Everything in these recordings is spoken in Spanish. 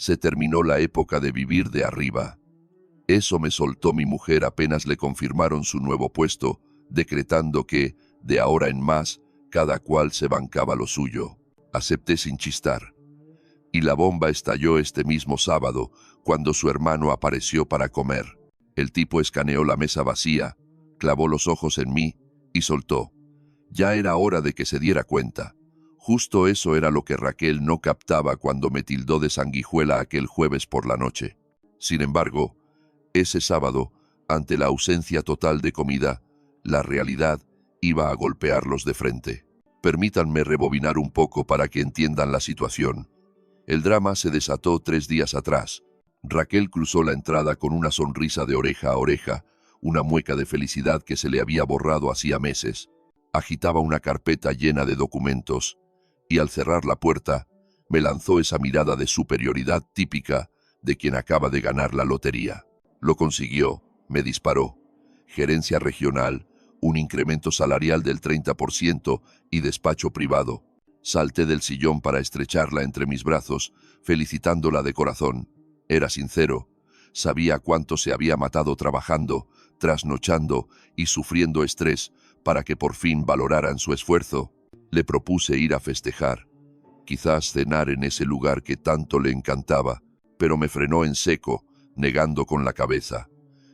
Se terminó la época de vivir de arriba. Eso me soltó mi mujer apenas le confirmaron su nuevo puesto, decretando que, de ahora en más, cada cual se bancaba lo suyo. Acepté sin chistar. Y la bomba estalló este mismo sábado, cuando su hermano apareció para comer. El tipo escaneó la mesa vacía, clavó los ojos en mí y soltó. Ya era hora de que se diera cuenta. Justo eso era lo que Raquel no captaba cuando me tildó de sanguijuela aquel jueves por la noche. Sin embargo, ese sábado, ante la ausencia total de comida, la realidad iba a golpearlos de frente. Permítanme rebobinar un poco para que entiendan la situación. El drama se desató 3 días atrás. Raquel cruzó la entrada con una sonrisa de oreja a oreja, una mueca de felicidad que se le había borrado hacía meses. Agitaba una carpeta llena de documentos, y al cerrar la puerta, me lanzó esa mirada de superioridad típica de quien acaba de ganar la lotería. Lo consiguió, me disparó. Gerencia regional, un incremento salarial del 30% y despacho privado. Salté del sillón para estrecharla entre mis brazos, felicitándola de corazón. Era sincero. Sabía cuánto se había matado trabajando, trasnochando y sufriendo estrés para que por fin valoraran su esfuerzo. Le propuse ir a festejar, quizás cenar en ese lugar que tanto le encantaba, pero me frenó en seco, negando con la cabeza.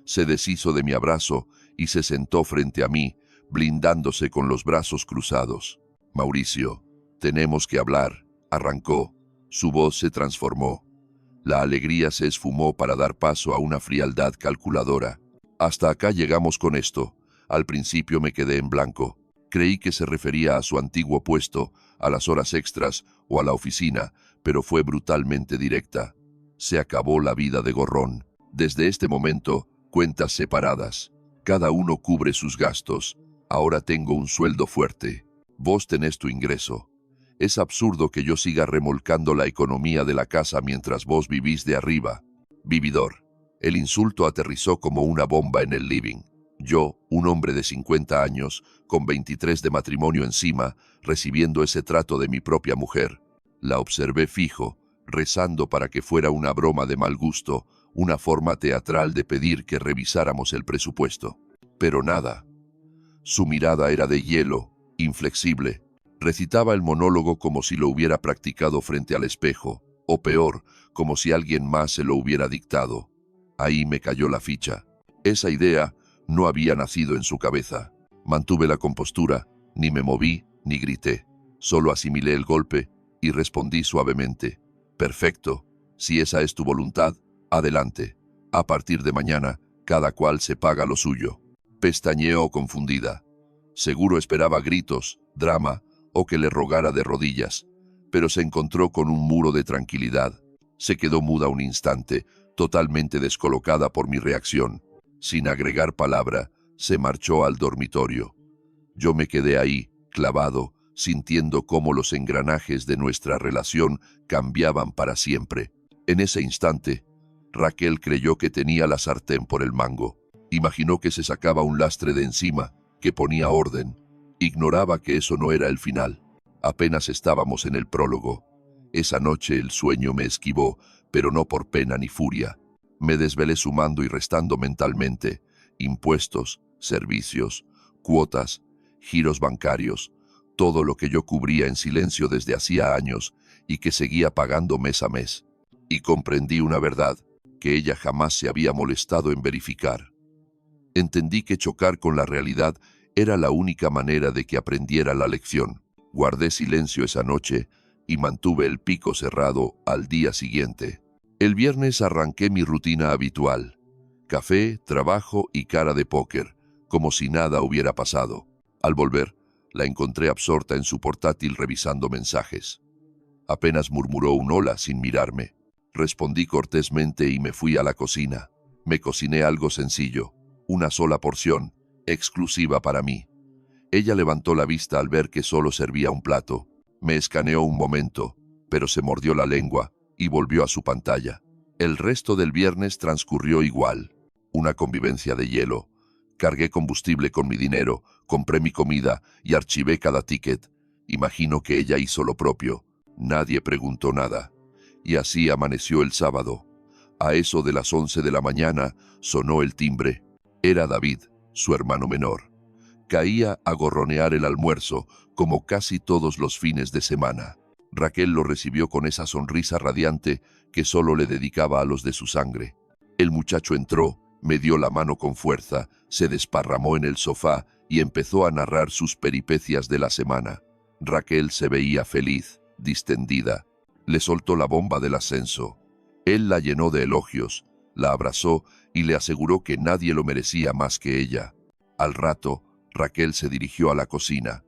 Se deshizo de mi abrazo y se sentó frente a mí, blindándose con los brazos cruzados. Mauricio, tenemos que hablar, arrancó. Su voz se transformó. La alegría se esfumó para dar paso a una frialdad calculadora. Hasta acá llegamos con esto. Al principio me quedé en blanco. Creí que se refería a su antiguo puesto, a las horas extras o a la oficina, pero fue brutalmente directa. Se acabó la vida de gorrón. Desde este momento, cuentas separadas. Cada uno cubre sus gastos. Ahora tengo un sueldo fuerte. Vos tenés tu ingreso. Es absurdo que yo siga remolcando la economía de la casa mientras vos vivís de arriba. Vividor. El insulto aterrizó como una bomba en el living. Yo, un hombre de 50 años, con 23 de matrimonio encima, recibiendo ese trato de mi propia mujer. La observé fijo, rezando para que fuera una broma de mal gusto, una forma teatral de pedir que revisáramos el presupuesto. Pero nada. Su mirada era de hielo, inflexible. Recitaba el monólogo como si lo hubiera practicado frente al espejo, o peor, como si alguien más se lo hubiera dictado. Ahí me cayó la ficha. Esa idea no había nacido en su cabeza. Mantuve la compostura, ni me moví, ni grité. Solo asimilé el golpe y respondí suavemente. Perfecto, si esa es tu voluntad, adelante. A partir de mañana, cada cual se paga lo suyo. Pestañeó confundida. Seguro esperaba gritos, drama, o que le rogara de rodillas, pero se encontró con un muro de tranquilidad. Se quedó muda un instante, totalmente descolocada por mi reacción. Sin agregar palabra, se marchó al dormitorio. Yo me quedé ahí, clavado, sintiendo cómo los engranajes de nuestra relación cambiaban para siempre. En ese instante, Raquel creyó que tenía la sartén por el mango. Imaginó que se sacaba un lastre de encima, que ponía orden. Ignoraba que eso no era el final. Apenas estábamos en el prólogo. Esa noche el sueño me esquivó, pero no por pena ni furia. Me desvelé sumando y restando mentalmente. Impuestos, servicios, cuotas, giros bancarios, todo lo que yo cubría en silencio desde hacía años y que seguía pagando mes a mes. Y comprendí una verdad, que ella jamás se había molestado en verificar. Entendí que chocar con la realidad era la única manera de que aprendiera la lección. Guardé silencio esa noche y mantuve el pico cerrado al día siguiente. El viernes arranqué mi rutina habitual. Café, trabajo y cara de póker, como si nada hubiera pasado. Al volver, la encontré absorta en su portátil revisando mensajes. Apenas murmuró un hola sin mirarme. Respondí cortésmente y me fui a la cocina. Me cociné algo sencillo, una sola porción, exclusiva para mí. Ella levantó la vista al ver que solo servía un plato. Me escaneó un momento, pero se mordió la lengua y volvió a su pantalla. El resto del viernes transcurrió igual. Una convivencia de hielo. Cargué combustible con mi dinero, compré mi comida y archivé cada ticket. Imagino que ella hizo lo propio. Nadie preguntó nada. Y así amaneció el sábado. A eso de las 11 de la mañana sonó el timbre. Era David, su hermano menor. Caía a gorronear el almuerzo, como casi todos los fines de semana. Raquel lo recibió con esa sonrisa radiante que solo le dedicaba a los de su sangre. El muchacho entró, me dio la mano con fuerza, se desparramó en el sofá y empezó a narrar sus peripecias de la semana. Raquel se veía feliz, distendida. Le soltó la bomba del ascenso. Él la llenó de elogios, la abrazó y le aseguró que nadie lo merecía más que ella. Al rato, Raquel se dirigió a la cocina.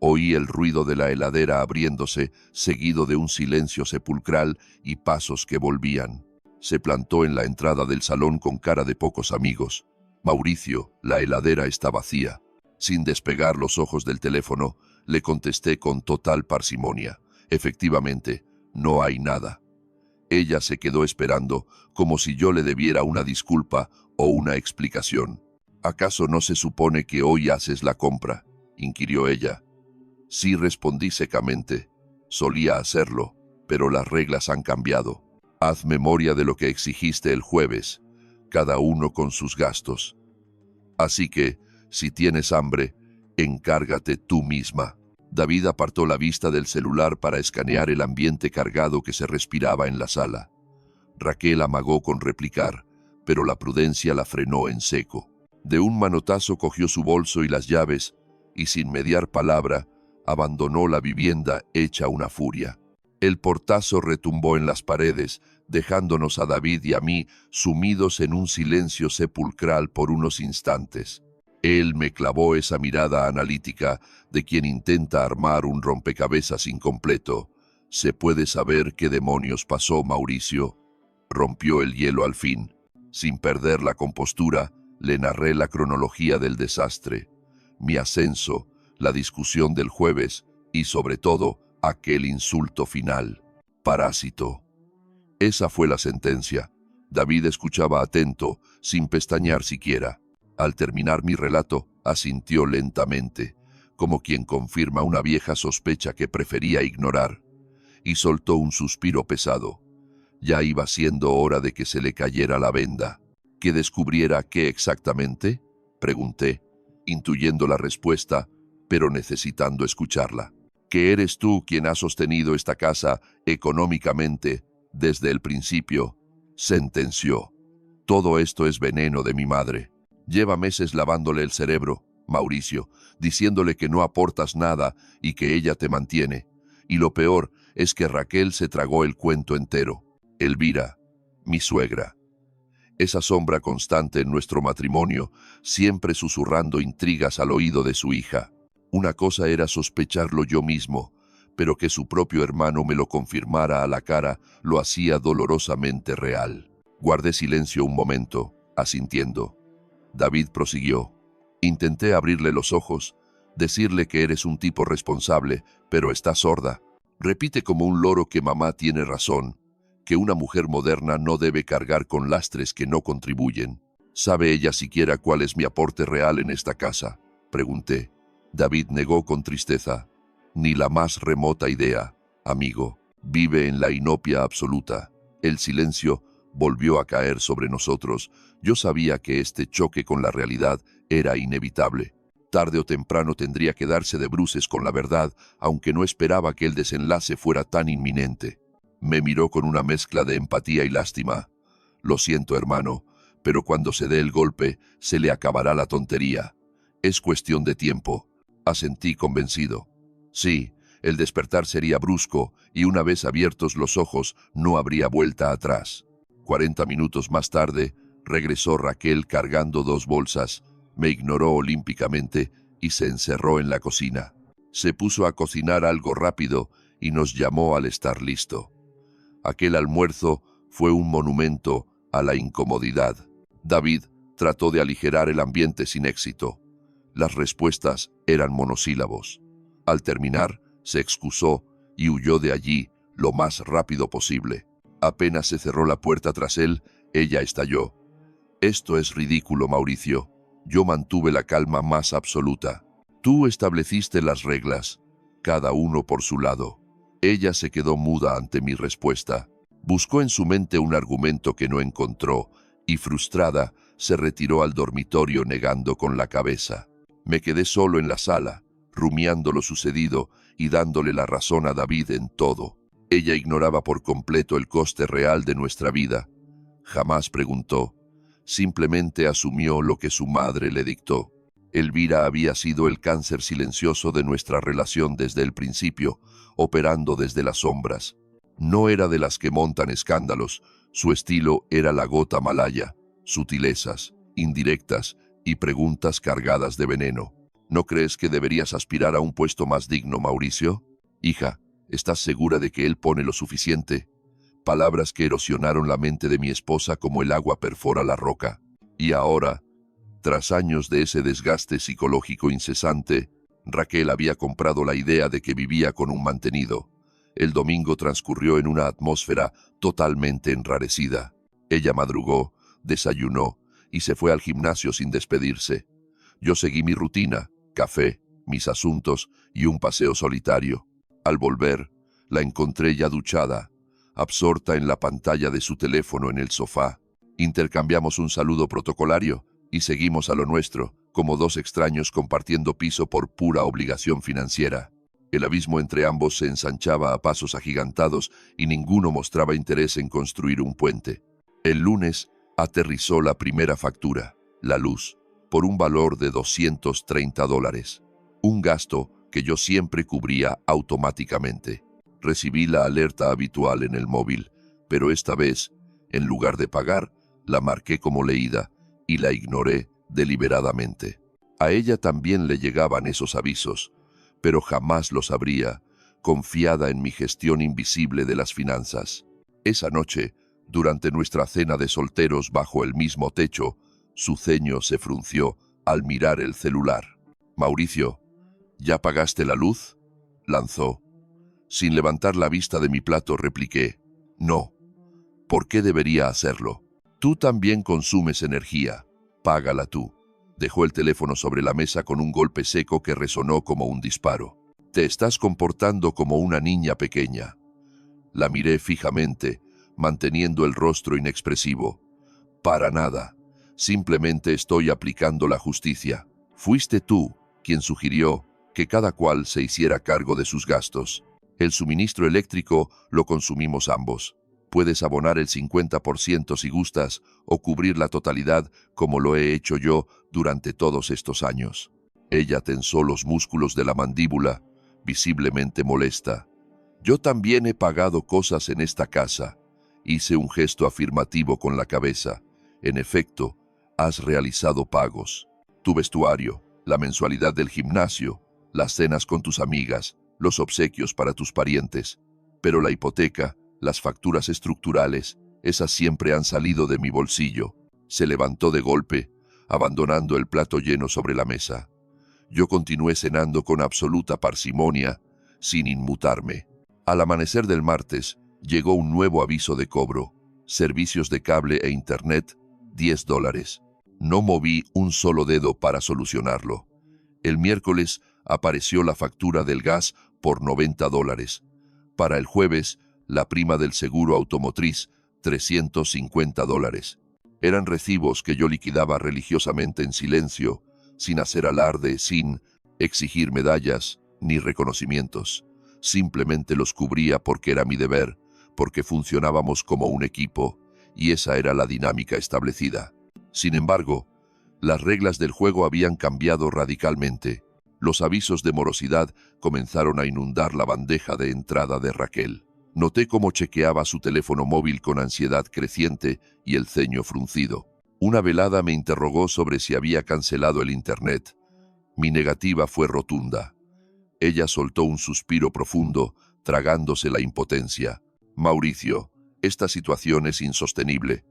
Oí el ruido de la heladera abriéndose, seguido de un silencio sepulcral y pasos que volvían. Se plantó en la entrada del salón con cara de pocos amigos. Mauricio, la heladera está vacía. Sin despegar los ojos del teléfono, le contesté con total parsimonia. Efectivamente, no hay nada. Ella se quedó esperando, como si yo le debiera una disculpa o una explicación. ¿Acaso no se supone que hoy haces la compra?, inquirió ella. Sí, respondí secamente. Solía hacerlo, pero las reglas han cambiado. Haz memoria de lo que exigiste el jueves, cada uno con sus gastos. Así que, si tienes hambre, encárgate tú misma. David apartó la vista del celular para escanear el ambiente cargado que se respiraba en la sala. Raquel amagó con replicar, pero la prudencia la frenó en seco. De un manotazo cogió su bolso y las llaves, y sin mediar palabra, abandonó la vivienda hecha una furia. El portazo retumbó en las paredes, dejándonos a David y a mí sumidos en un silencio sepulcral por unos instantes. Él me clavó esa mirada analítica de quien intenta armar un rompecabezas incompleto. ¿Se puede saber qué demonios pasó, Mauricio? Rompió el hielo al fin. Sin perder la compostura, le narré la cronología del desastre, mi ascenso, la discusión del jueves y, sobre todo, aquel insulto final. Parásito. Esa fue la sentencia. David escuchaba atento, sin pestañear siquiera. Al terminar mi relato, asintió lentamente, como quien confirma una vieja sospecha que prefería ignorar, y soltó un suspiro pesado. Ya iba siendo hora de que se le cayera la venda. ¿Que descubriera qué exactamente?, pregunté, intuyendo la respuesta, pero necesitando escucharla. Que eres tú quien ha sostenido esta casa económicamente desde el principio, sentenció. Todo esto es veneno de mi madre. Lleva meses lavándole el cerebro, Mauricio, diciéndole que no aportas nada y que ella te mantiene. Y lo peor es que Raquel se tragó el cuento entero. Elvira, mi suegra. Esa sombra constante en nuestro matrimonio, siempre susurrando intrigas al oído de su hija. Una cosa era sospecharlo yo mismo, pero que su propio hermano me lo confirmara a la cara lo hacía dolorosamente real. Guardé silencio un momento, asintiendo. David prosiguió. Intenté abrirle los ojos, decirle que eres un tipo responsable, pero está sorda. Repite como un loro que mamá tiene razón, que una mujer moderna no debe cargar con lastres que no contribuyen. ¿Sabe ella siquiera cuál es mi aporte real en esta casa?, pregunté. David negó con tristeza. Ni la más remota idea, amigo. Vive en la inopia absoluta. El silencio volvió a caer sobre nosotros. Yo sabía que este choque con la realidad era inevitable. Tarde o temprano tendría que darse de bruces con la verdad, aunque no esperaba que el desenlace fuera tan inminente. Me miró con una mezcla de empatía y lástima. Lo siento, hermano, pero cuando se dé el golpe, se le acabará la tontería. Es cuestión de tiempo. Asentí convencido. Sí, el despertar sería brusco y una vez abiertos los ojos no habría vuelta atrás. 40 minutos más tarde, regresó Raquel cargando 2 bolsas, me ignoró olímpicamente y se encerró en la cocina. Se puso a cocinar algo rápido y nos llamó al estar listo. Aquel almuerzo fue un monumento a la incomodidad. David trató de aligerar el ambiente sin éxito. Las respuestas eran monosílabos. Al terminar, se excusó y huyó de allí lo más rápido posible. Apenas se cerró la puerta tras él, ella estalló. Esto es ridículo, Mauricio. Yo mantuve la calma más absoluta. Tú estableciste las reglas, cada uno por su lado. Ella se quedó muda ante mi respuesta. Buscó en su mente un argumento que no encontró y, frustrada, se retiró al dormitorio negando con la cabeza. Me quedé solo en la sala, rumiando lo sucedido y dándole la razón a David en todo. Ella ignoraba por completo el coste real de nuestra vida. Jamás preguntó, simplemente asumió lo que su madre le dictó. Elvira había sido el cáncer silencioso de nuestra relación desde el principio, operando desde las sombras. No era de las que montan escándalos, su estilo era la gota malaya, sutilezas, indirectas y preguntas cargadas de veneno. ¿No crees que deberías aspirar a un puesto más digno, Mauricio? Hija, ¿estás segura de que él pone lo suficiente? Palabras que erosionaron la mente de mi esposa como el agua perfora la roca. Y ahora, tras años de ese desgaste psicológico incesante, Raquel había comprado la idea de que vivía con un mantenido. El domingo transcurrió en una atmósfera totalmente enrarecida. Ella madrugó, desayunó y se fue al gimnasio sin despedirse. Yo seguí mi rutina, café, mis asuntos y un paseo solitario. Al volver, la encontré ya duchada, absorta en la pantalla de su teléfono en el sofá. Intercambiamos un saludo protocolario y seguimos a lo nuestro, como dos extraños compartiendo piso por pura obligación financiera. El abismo entre ambos se ensanchaba a pasos agigantados y ninguno mostraba interés en construir un puente. El lunes aterrizó la primera factura, la luz, por un valor de $230. Un gasto que yo siempre cubría automáticamente. Recibí la alerta habitual en el móvil, pero esta vez, en lugar de pagar, la marqué como leída y la ignoré deliberadamente. A ella también le llegaban esos avisos, pero jamás los abría, confiada en mi gestión invisible de las finanzas. Esa noche, durante nuestra cena de solteros bajo el mismo techo, su ceño se frunció al mirar el celular. «Mauricio, ¿ya pagaste la luz?», lanzó. Sin levantar la vista de mi plato repliqué, «No. ¿Por qué debería hacerlo? Tú también consumes energía. Págala tú». Dejó el teléfono sobre la mesa con un golpe seco que resonó como un disparo. «Te estás comportando como una niña pequeña». La miré fijamente, manteniendo el rostro inexpresivo. «Para nada. Simplemente estoy aplicando la justicia. Fuiste tú quien sugirió que cada cual se hiciera cargo de sus gastos. El suministro eléctrico lo consumimos ambos. Puedes abonar el 50% si gustas o cubrir la totalidad como lo he hecho yo durante todos estos años». Ella tensó los músculos de la mandíbula, visiblemente molesta. «Yo también he pagado cosas en esta casa». Hice un gesto afirmativo con la cabeza. «En efecto, has realizado pagos. Tu vestuario, la mensualidad del gimnasio, las cenas con tus amigas, los obsequios para tus parientes. Pero la hipoteca, las facturas estructurales, esas siempre han salido de mi bolsillo». Se levantó de golpe, abandonando el plato lleno sobre la mesa. Yo continué cenando con absoluta parsimonia, sin inmutarme. Al amanecer del martes, llegó un nuevo aviso de cobro. Servicios de cable e internet, $10. No moví un solo dedo para solucionarlo. El miércoles apareció la factura del gas por $90. Para el jueves, la prima del seguro automotriz, $350. Eran recibos que yo liquidaba religiosamente en silencio, sin hacer alarde, sin exigir medallas ni reconocimientos. Simplemente los cubría porque era mi deber, porque funcionábamos como un equipo, y esa era la dinámica establecida. Sin embargo, las reglas del juego habían cambiado radicalmente. Los avisos de morosidad comenzaron a inundar la bandeja de entrada de Raquel. Noté cómo chequeaba su teléfono móvil con ansiedad creciente y el ceño fruncido. Una velada me interrogó sobre si había cancelado el internet. Mi negativa fue rotunda. Ella soltó un suspiro profundo, tragándose la impotencia. «Mauricio, esta situación es insostenible»,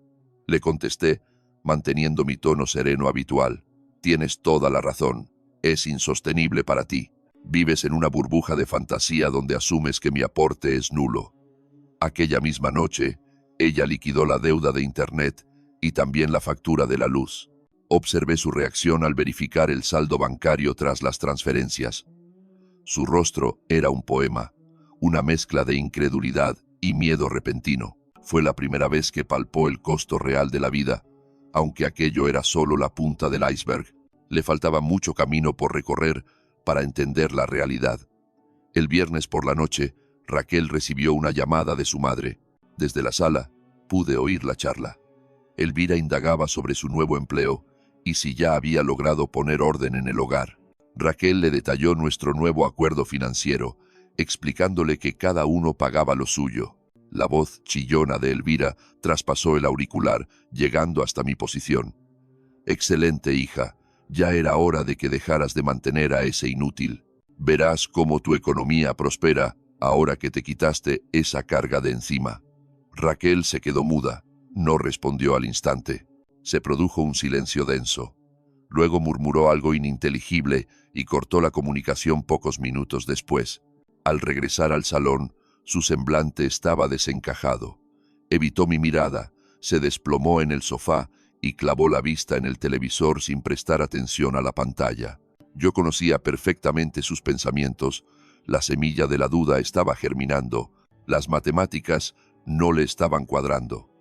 le contesté, manteniendo mi tono sereno habitual. «Tienes toda la razón. Es insostenible para ti. Vives en una burbuja de fantasía donde asumes que mi aporte es nulo». Aquella misma noche, ella liquidó la deuda de internet y también la factura de la luz. Observé su reacción al verificar el saldo bancario tras las transferencias. Su rostro era un poema, una mezcla de incredulidad y miedo repentino. Fue la primera vez que palpó el costo real de la vida, aunque aquello era solo la punta del iceberg. Le faltaba mucho camino por recorrer para entender la realidad. El viernes por la noche, Raquel recibió una llamada de su madre. Desde la sala, pude oír la charla. Elvira indagaba sobre su nuevo empleo y si ya había logrado poner orden en el hogar. Raquel le detalló nuestro nuevo acuerdo financiero, explicándole que cada uno pagaba lo suyo. La voz chillona de Elvira traspasó el auricular, llegando hasta mi posición. «Excelente, hija. Ya era hora de que dejaras de mantener a ese inútil. Verás cómo tu economía prospera ahora que te quitaste esa carga de encima». Raquel se quedó muda. No respondió al instante. Se produjo un silencio denso. Luego murmuró algo ininteligible y cortó la comunicación pocos minutos después. Al regresar al salón, su semblante estaba desencajado. Evitó mi mirada, se desplomó en el sofá y clavó la vista en el televisor sin prestar atención a la pantalla. Yo conocía perfectamente sus pensamientos. La semilla de la duda estaba germinando. Las matemáticas no le estaban cuadrando.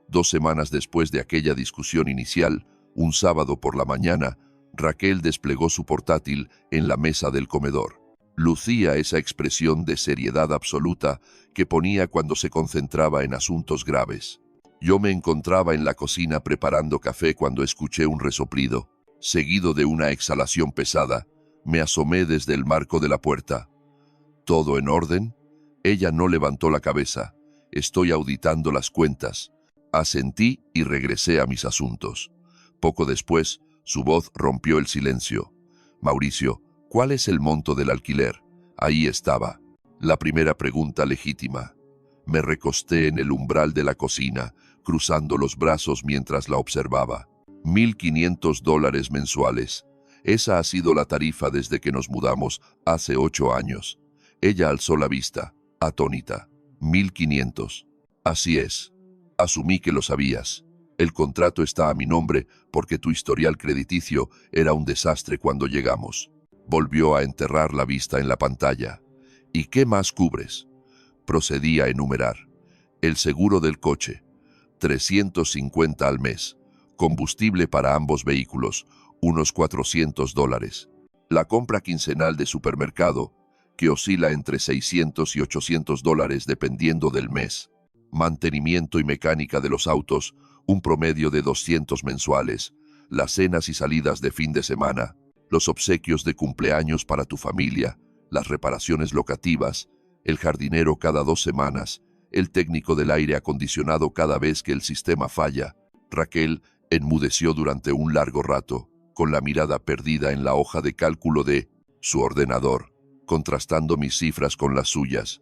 2 semanas después de aquella discusión inicial, un sábado por la mañana, Raquel desplegó su portátil en la mesa del comedor. Lucía esa expresión de seriedad absoluta que ponía cuando se concentraba en asuntos graves. Yo me encontraba en la cocina preparando café cuando escuché un resoplido. Seguido de una exhalación pesada, me asomé desde el marco de la puerta. ¿Todo en orden? Ella no levantó la cabeza. Estoy auditando las cuentas. Asentí y regresé a mis asuntos. Poco después, su voz rompió el silencio. Mauricio, ¿cuál es el monto del alquiler? Ahí estaba. La primera pregunta legítima. Me recosté en el umbral de la cocina, cruzando los brazos mientras la observaba. $1,500 mensuales. Esa ha sido la tarifa desde que nos mudamos hace 8 años. Ella alzó la vista, atónita. 1,500. Así es. Asumí que lo sabías. El contrato está a mi nombre porque tu historial crediticio era un desastre cuando llegamos. Volvió a enterrar la vista en la pantalla. ¿Y qué más cubres? Procedí a enumerar. El seguro del coche, $350 al mes. Combustible para ambos vehículos, unos $400. La compra quincenal de supermercado, que oscila entre $600 y $800 dependiendo del mes. Mantenimiento y mecánica de los autos, un promedio de 200 mensuales. Las cenas y salidas de fin de semana. Los obsequios de cumpleaños para tu familia. Las reparaciones locativas. El jardinero cada 2 semanas. El técnico del aire acondicionado cada vez que el sistema falla. Raquel enmudeció durante un largo rato, con la mirada perdida en la hoja de cálculo de su ordenador, contrastando mis cifras con las suyas.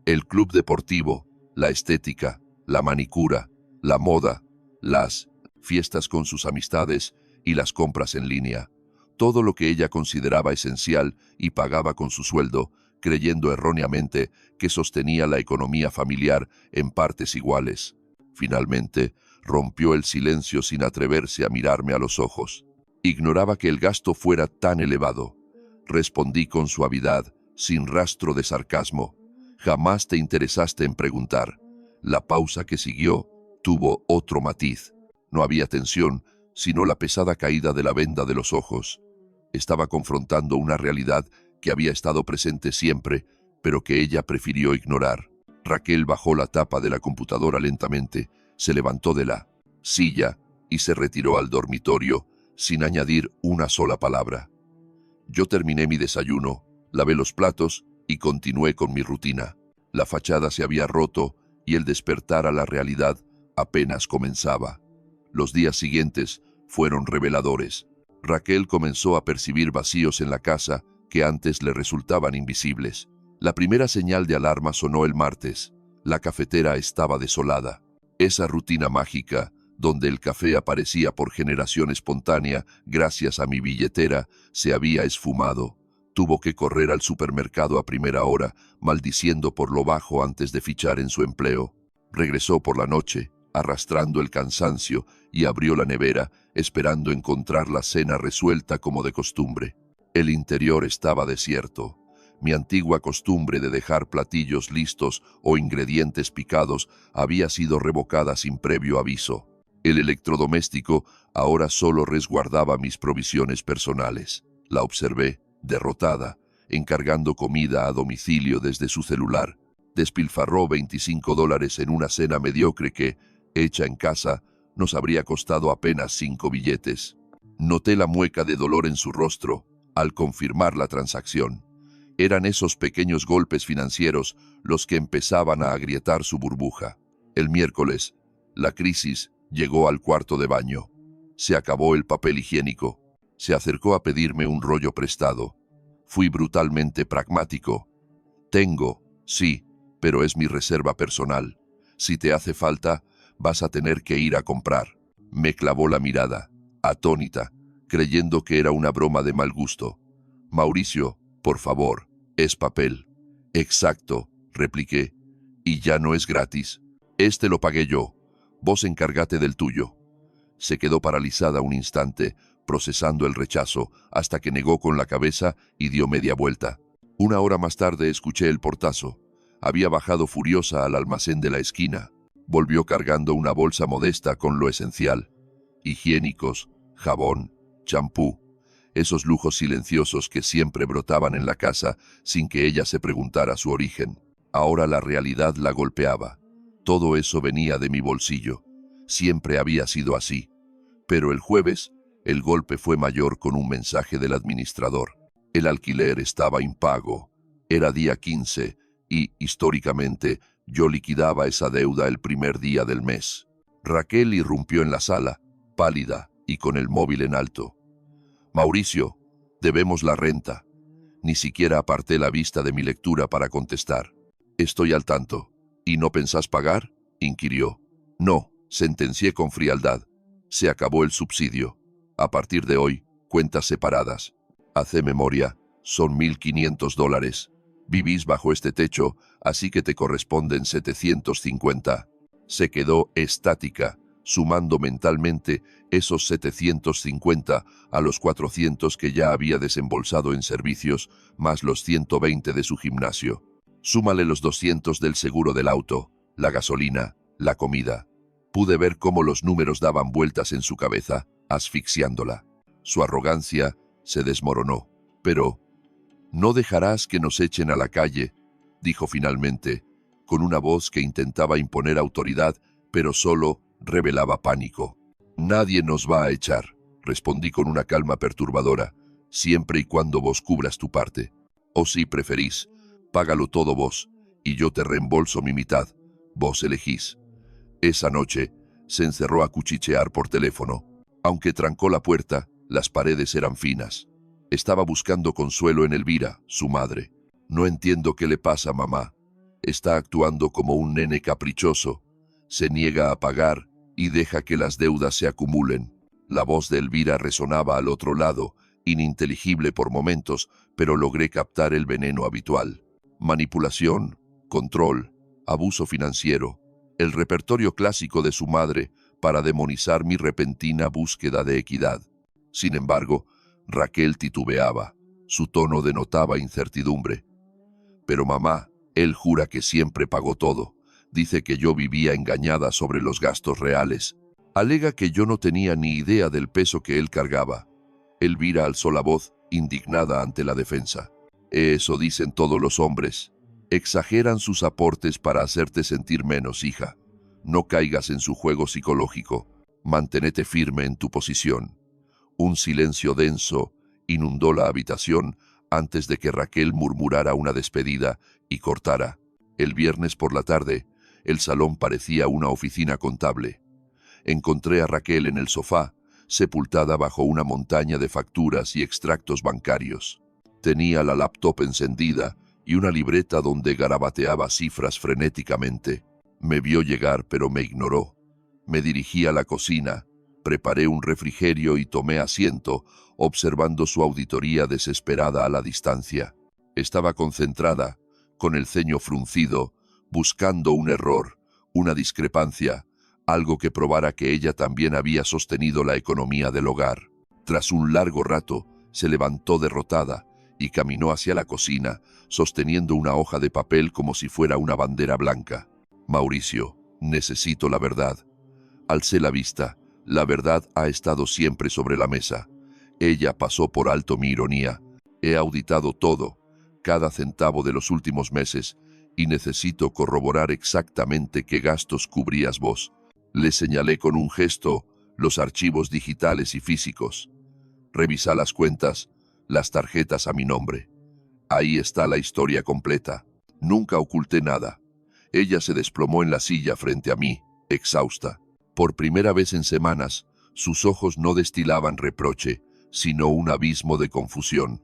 El club deportivo, la estética, la manicura, la moda, las fiestas con sus amistades y las compras en línea. Todo lo que ella consideraba esencial y pagaba con su sueldo, creyendo erróneamente que sostenía la economía familiar en partes iguales. Finalmente, rompió el silencio sin atreverse a mirarme a los ojos. Ignoraba que el gasto fuera tan elevado. Respondí con suavidad, sin rastro de sarcasmo. Jamás te interesaste en preguntar. La pausa que siguió tuvo otro matiz. No había tensión, sino la pesada caída de la venda de los ojos. Estaba confrontando una realidad que había estado presente siempre, pero que ella prefirió ignorar. Raquel bajó la tapa de la computadora lentamente, se levantó de la silla y se retiró al dormitorio, sin añadir una sola palabra. Yo terminé mi desayuno, lavé los platos y continué con mi rutina. La fachada se había roto y el despertar a la realidad apenas comenzaba. Los días siguientes fueron reveladores. Raquel comenzó a percibir vacíos en la casa que antes le resultaban invisibles. La primera señal de alarma sonó el martes. La cafetera estaba desolada. Esa rutina mágica, donde el café aparecía por generación espontánea gracias a mi billetera, se había esfumado. Tuvo que correr al supermercado a primera hora, maldiciendo por lo bajo antes de fichar en su empleo. Regresó por la noche, arrastrando el cansancio, y abrió la nevera, esperando encontrar la cena resuelta como de costumbre. El interior estaba desierto. Mi antigua costumbre de dejar platillos listos o ingredientes picados había sido revocada sin previo aviso. El electrodoméstico ahora solo resguardaba mis provisiones personales. La observé, derrotada, encargando comida a domicilio desde su celular. Despilfarró $25 en una cena mediocre que, hecha en casa, nos habría costado apenas 5 billetes. Noté la mueca de dolor en su rostro al confirmar la transacción. Eran esos pequeños golpes financieros los que empezaban a agrietar su burbuja. El miércoles, la crisis llegó al cuarto de baño. Se acabó el papel higiénico. Se acercó a pedirme un rollo prestado. Fui brutalmente pragmático. Tengo, sí, pero es mi reserva personal. Si te hace falta, vas a tener que ir a comprar. Me clavó la mirada, atónita, creyendo que era una broma de mal gusto. Mauricio, por favor, es papel. Exacto, repliqué. Y ya no es gratis. Este lo pagué yo. Vos encárgate del tuyo. Se quedó paralizada un instante, procesando el rechazo, hasta que negó con la cabeza y dio media vuelta. Una hora más tarde escuché el portazo. Había bajado furiosa al almacén de la esquina. Volvió cargando una bolsa modesta con lo esencial. Higiénicos, jabón, champú. Esos lujos silenciosos que siempre brotaban en la casa sin que ella se preguntara su origen. Ahora la realidad la golpeaba. Todo eso venía de mi bolsillo. Siempre había sido así. Pero el jueves, el golpe fue mayor con un mensaje del administrador. El alquiler estaba impago. Era día 15 y, históricamente, yo liquidaba esa deuda el primer día del mes. Raquel irrumpió en la sala, pálida y con el móvil en alto. Mauricio, debemos la renta. Ni siquiera aparté la vista de mi lectura para contestar. Estoy al tanto. ¿Y no pensás pagar?, inquirió. No, sentencié con frialdad. Se acabó el subsidio. A partir de hoy, cuentas separadas. Hace memoria, son $1.500. Vivís bajo este techo, así que te corresponden 750. Se quedó estática, sumando mentalmente esos 750 a los 400 que ya había desembolsado en servicios, más los 120 de su gimnasio. Súmale los 200 del seguro del auto, la gasolina, la comida. Pude ver cómo los números daban vueltas en su cabeza, asfixiándola. Su arrogancia se desmoronó. Pero, «No dejarás que nos echen a la calle», dijo finalmente, con una voz que intentaba imponer autoridad, pero solo revelaba pánico. «Nadie nos va a echar», respondí con una calma perturbadora, «siempre y cuando vos cubras tu parte. O si preferís, págalo todo vos, y yo te reembolso mi mitad. Vos elegís». Esa noche, se encerró a cuchichear por teléfono. Aunque trancó la puerta, las paredes eran finas. Estaba buscando consuelo en Elvira, su madre. «No entiendo qué le pasa, mamá. Está actuando como un nene caprichoso. Se niega a pagar y deja que las deudas se acumulen». La voz de Elvira resonaba al otro lado, ininteligible por momentos, pero logré captar el veneno habitual. Manipulación, control, abuso financiero, el repertorio clásico de su madre para demonizar mi repentina búsqueda de equidad. Sin embargo, Raquel titubeaba. Su tono denotaba incertidumbre. «Pero mamá, él jura que siempre pagó todo. Dice que yo vivía engañada sobre los gastos reales. Alega que yo no tenía ni idea del peso que él cargaba». Elvira alzó la voz, indignada ante la defensa. «Eso dicen todos los hombres. Exageran sus aportes para hacerte sentir menos, hija. No caigas en su juego psicológico. Mantenete firme en tu posición». Un silencio denso inundó la habitación antes de que Raquel murmurara una despedida y cortara. El viernes por la tarde, el salón parecía una oficina contable. Encontré a Raquel en el sofá, sepultada bajo una montaña de facturas y extractos bancarios. Tenía la laptop encendida y una libreta donde garabateaba cifras frenéticamente. Me vio llegar, pero me ignoró. Me dirigí a la cocina, preparé un refrigerio y tomé asiento, observando su auditoría desesperada a la distancia. Estaba concentrada, con el ceño fruncido, buscando un error, una discrepancia, algo que probara que ella también había sostenido la economía del hogar. Tras un largo rato, se levantó derrotada y caminó hacia la cocina, sosteniendo una hoja de papel como si fuera una bandera blanca. Mauricio, necesito la verdad. Alcé la vista. La verdad ha estado siempre sobre la mesa. Ella pasó por alto mi ironía. He auditado todo, cada centavo de los últimos meses, y necesito corroborar exactamente qué gastos cubrías vos. Le señalé con un gesto los archivos digitales y físicos. Revisa las cuentas, las tarjetas a mi nombre. Ahí está la historia completa. Nunca oculté nada. Ella se desplomó en la silla frente a mí, exhausta. Por primera vez en semanas, sus ojos no destilaban reproche, sino un abismo de confusión.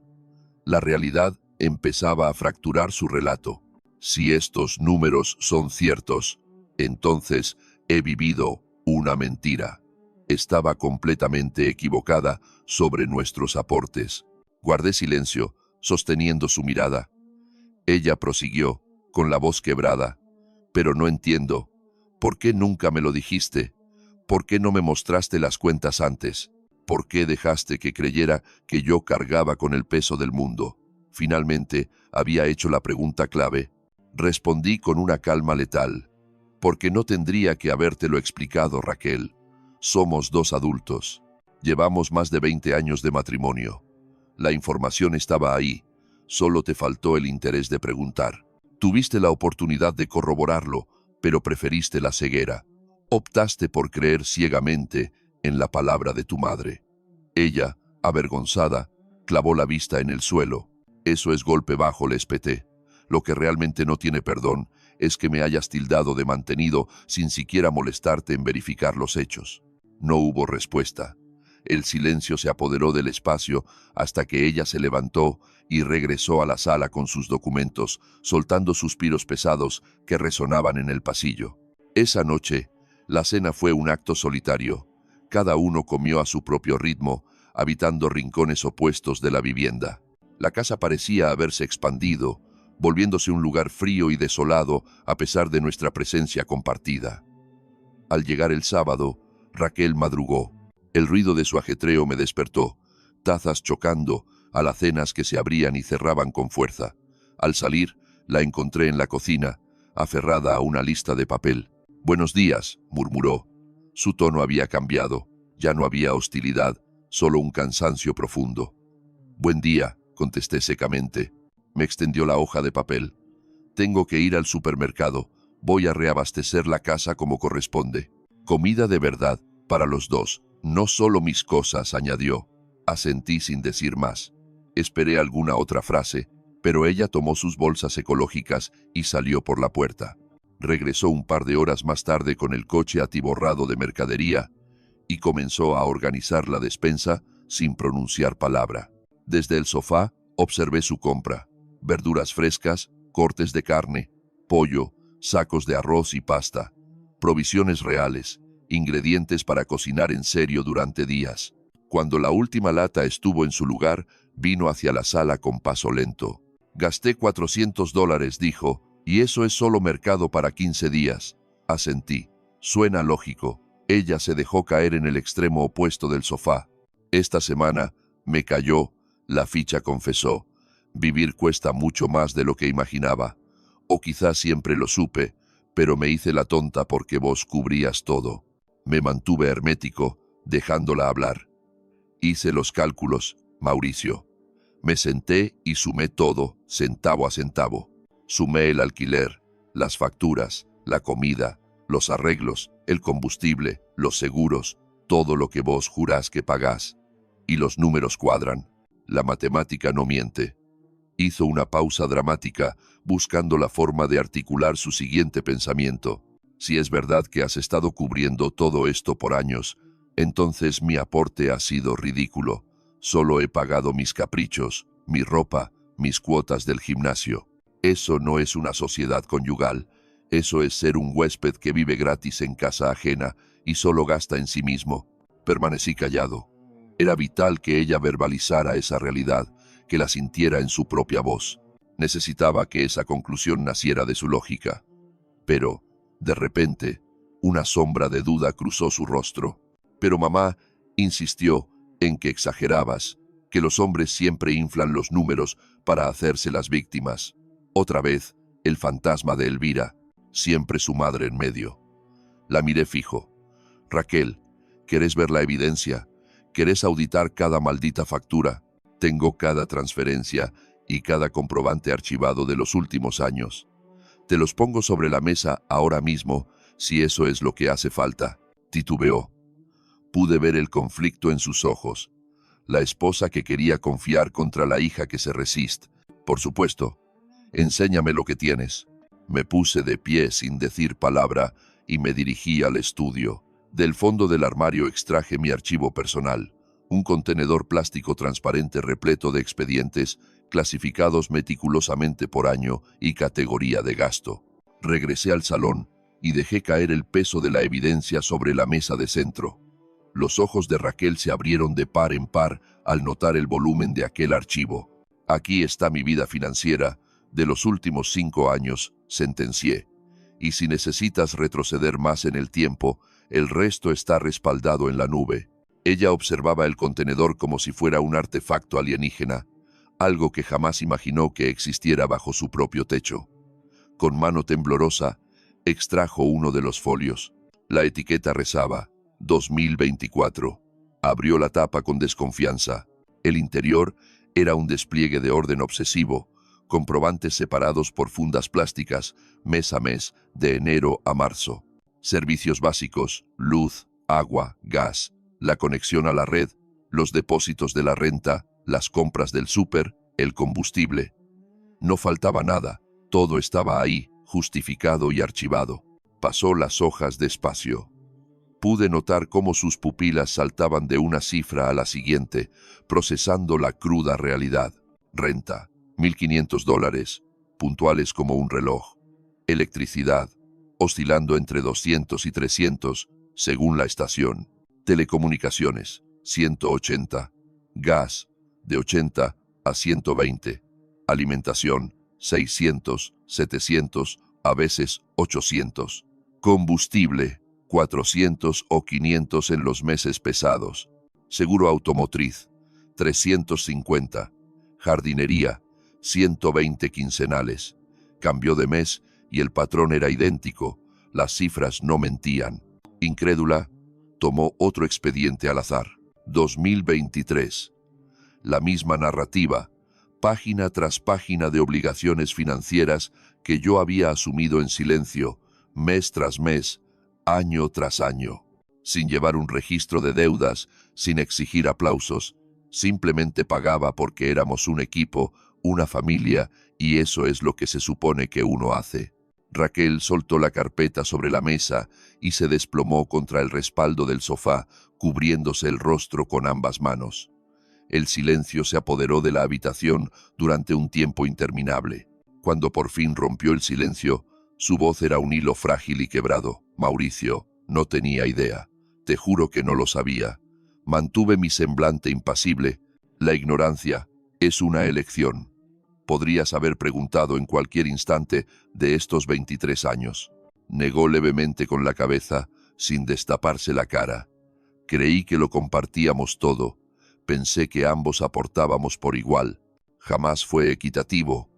La realidad empezaba a fracturar su relato. Si estos números son ciertos, entonces he vivido una mentira. Estaba completamente equivocada sobre nuestros aportes. Guardé silencio, sosteniendo su mirada. Ella prosiguió, con la voz quebrada. Pero no entiendo. ¿Por qué nunca me lo dijiste? ¿Por qué no me mostraste las cuentas antes? ¿Por qué dejaste que creyera que yo cargaba con el peso del mundo? Finalmente, había hecho la pregunta clave. Respondí con una calma letal. Porque no tendría que habértelo explicado, Raquel. Somos dos adultos. Llevamos más de 20 años de matrimonio. La información estaba ahí. Solo te faltó el interés de preguntar. Tuviste la oportunidad de corroborarlo, pero preferiste la ceguera. Optaste por creer ciegamente en la palabra de tu madre. Ella, avergonzada, clavó la vista en el suelo. Eso es golpe bajo, le espeté. Lo que realmente no tiene perdón es que me hayas tildado de mantenido sin siquiera molestarte en verificar los hechos. No hubo respuesta. El silencio se apoderó del espacio hasta que ella se levantó y regresó a la sala con sus documentos, soltando suspiros pesados que resonaban en el pasillo. Esa noche, la cena fue un acto solitario. Cada uno comió a su propio ritmo, habitando rincones opuestos de la vivienda. La casa parecía haberse expandido, volviéndose un lugar frío y desolado a pesar de nuestra presencia compartida. Al llegar el sábado, Raquel madrugó. El ruido de su ajetreo me despertó, tazas chocando, alacenas que se abrían y cerraban con fuerza. Al salir, la encontré en la cocina, aferrada a una lista de papel. «Buenos días», murmuró. Su tono había cambiado. Ya no había hostilidad, solo un cansancio profundo. «Buen día», contesté secamente. Me extendió la hoja de papel. «Tengo que ir al supermercado. Voy a reabastecer la casa como corresponde. Comida de verdad, para los dos. No solo mis cosas», añadió. Asentí sin decir más. Esperé alguna otra frase, pero ella tomó sus bolsas ecológicas y salió por la puerta. Regresó un par de horas más tarde con el coche atiborrado de mercadería y comenzó a organizar la despensa sin pronunciar palabra. Desde el sofá observé su compra. Verduras frescas, cortes de carne, pollo, sacos de arroz y pasta. Provisiones reales, ingredientes para cocinar en serio durante días. Cuando la última lata estuvo en su lugar, vino hacia la sala con paso lento. «Gasté $400», dijo, «y eso es solo mercado para 15 días». Asentí. Suena lógico. Ella se dejó caer en el extremo opuesto del sofá. «Esta semana me cayó la ficha», confesó. «Vivir cuesta mucho más de lo que imaginaba. O quizás siempre lo supe, pero me hice la tonta porque vos cubrías todo». Me mantuve hermético, dejándola hablar. Hice los cálculos, Mauricio. Me senté y sumé todo, centavo a centavo. Sumé el alquiler, las facturas, la comida, los arreglos, el combustible, los seguros, todo lo que vos jurás que pagás. Y los números cuadran. La matemática no miente. Hizo una pausa dramática, buscando la forma de articular su siguiente pensamiento. Si es verdad que has estado cubriendo todo esto por años, entonces mi aporte ha sido ridículo. Solo he pagado mis caprichos, mi ropa, mis cuotas del gimnasio. Eso no es una sociedad conyugal. Eso es ser un huésped que vive gratis en casa ajena y solo gasta en sí mismo. Permanecí callado. Era vital que ella verbalizara esa realidad, que la sintiera en su propia voz. Necesitaba que esa conclusión naciera de su lógica. Pero, de repente, una sombra de duda cruzó su rostro. «Pero mamá», insistió, «en que exagerabas. que los hombres siempre inflan los números para hacerse las víctimas. Otra vez, el fantasma de Elvira, siempre su madre en medio. La miré fijo. Raquel, ¿querés ver la evidencia? ¿Querés auditar cada maldita factura? Tengo cada transferencia y cada comprobante archivado de los últimos años. Te los pongo sobre la mesa ahora mismo, si eso es lo que hace falta. Titubeó. Pude ver el conflicto en sus ojos. La esposa que quería confiar contra la hija que se resiste. Por supuesto. Enséñame lo que tienes. Me puse de pie sin decir palabra y me dirigí al estudio. Del fondo del armario extraje mi archivo personal, un contenedor plástico transparente repleto de expedientes clasificados meticulosamente por año y categoría de gasto. Regresé al salón y dejé caer el peso de la evidencia sobre la mesa de centro. Los ojos de Raquel se abrieron de par en par al notar el volumen de aquel archivo. Aquí está mi vida financiera de los últimos 5 años, sentencié. Y si necesitas retroceder más en el tiempo, el resto está respaldado en la nube. Ella observaba el contenedor como si fuera un artefacto alienígena, algo que jamás imaginó que existiera bajo su propio techo. Con mano temblorosa, extrajo uno de los folios. La etiqueta rezaba, 2024. Abrió la tapa con desconfianza. El interior era un despliegue de orden obsesivo, comprobantes separados por fundas plásticas, mes a mes, de enero a marzo. Servicios básicos, luz, agua, gas, la conexión a la red, los depósitos de la renta, las compras del súper, el combustible. No faltaba nada, todo estaba ahí, justificado y archivado. Pasó las hojas despacio. Pude notar cómo sus pupilas saltaban de una cifra a la siguiente, procesando la cruda realidad. Renta, $1,500, puntuales como un reloj. Electricidad, oscilando entre 200 y 300, según la estación. Telecomunicaciones, 180. Gas, de 80 a 120. Alimentación, 600, 700, a veces 800. Combustible, 400 o 500 en los meses pesados. Seguro automotriz, 350. Jardinería, 120 quincenales. Cambió de mes y el patrón era idéntico. Las cifras no mentían. Incrédula, tomó otro expediente al azar. 2023. La misma narrativa, página tras página de obligaciones financieras que yo había asumido en silencio, mes tras mes, año tras año, sin llevar un registro de deudas, sin exigir aplausos. Simplemente pagaba porque éramos un equipo, una familia, y eso es lo que se supone que uno hace. Raquel soltó la carpeta sobre la mesa y se desplomó contra el respaldo del sofá, cubriéndose el rostro con ambas manos. El silencio se apoderó de la habitación durante un tiempo interminable. Cuando por fin rompió el silencio, su voz era un hilo frágil y quebrado. Mauricio, no tenía idea. Te juro que no lo sabía. Mantuve mi semblante impasible. La ignorancia es una elección. Podrías haber preguntado en cualquier instante de estos 23 años. Negó levemente con la cabeza, sin destaparse la cara. Creí que lo compartíamos todo. Pensé que ambos aportábamos por igual. Jamás fue equitativo.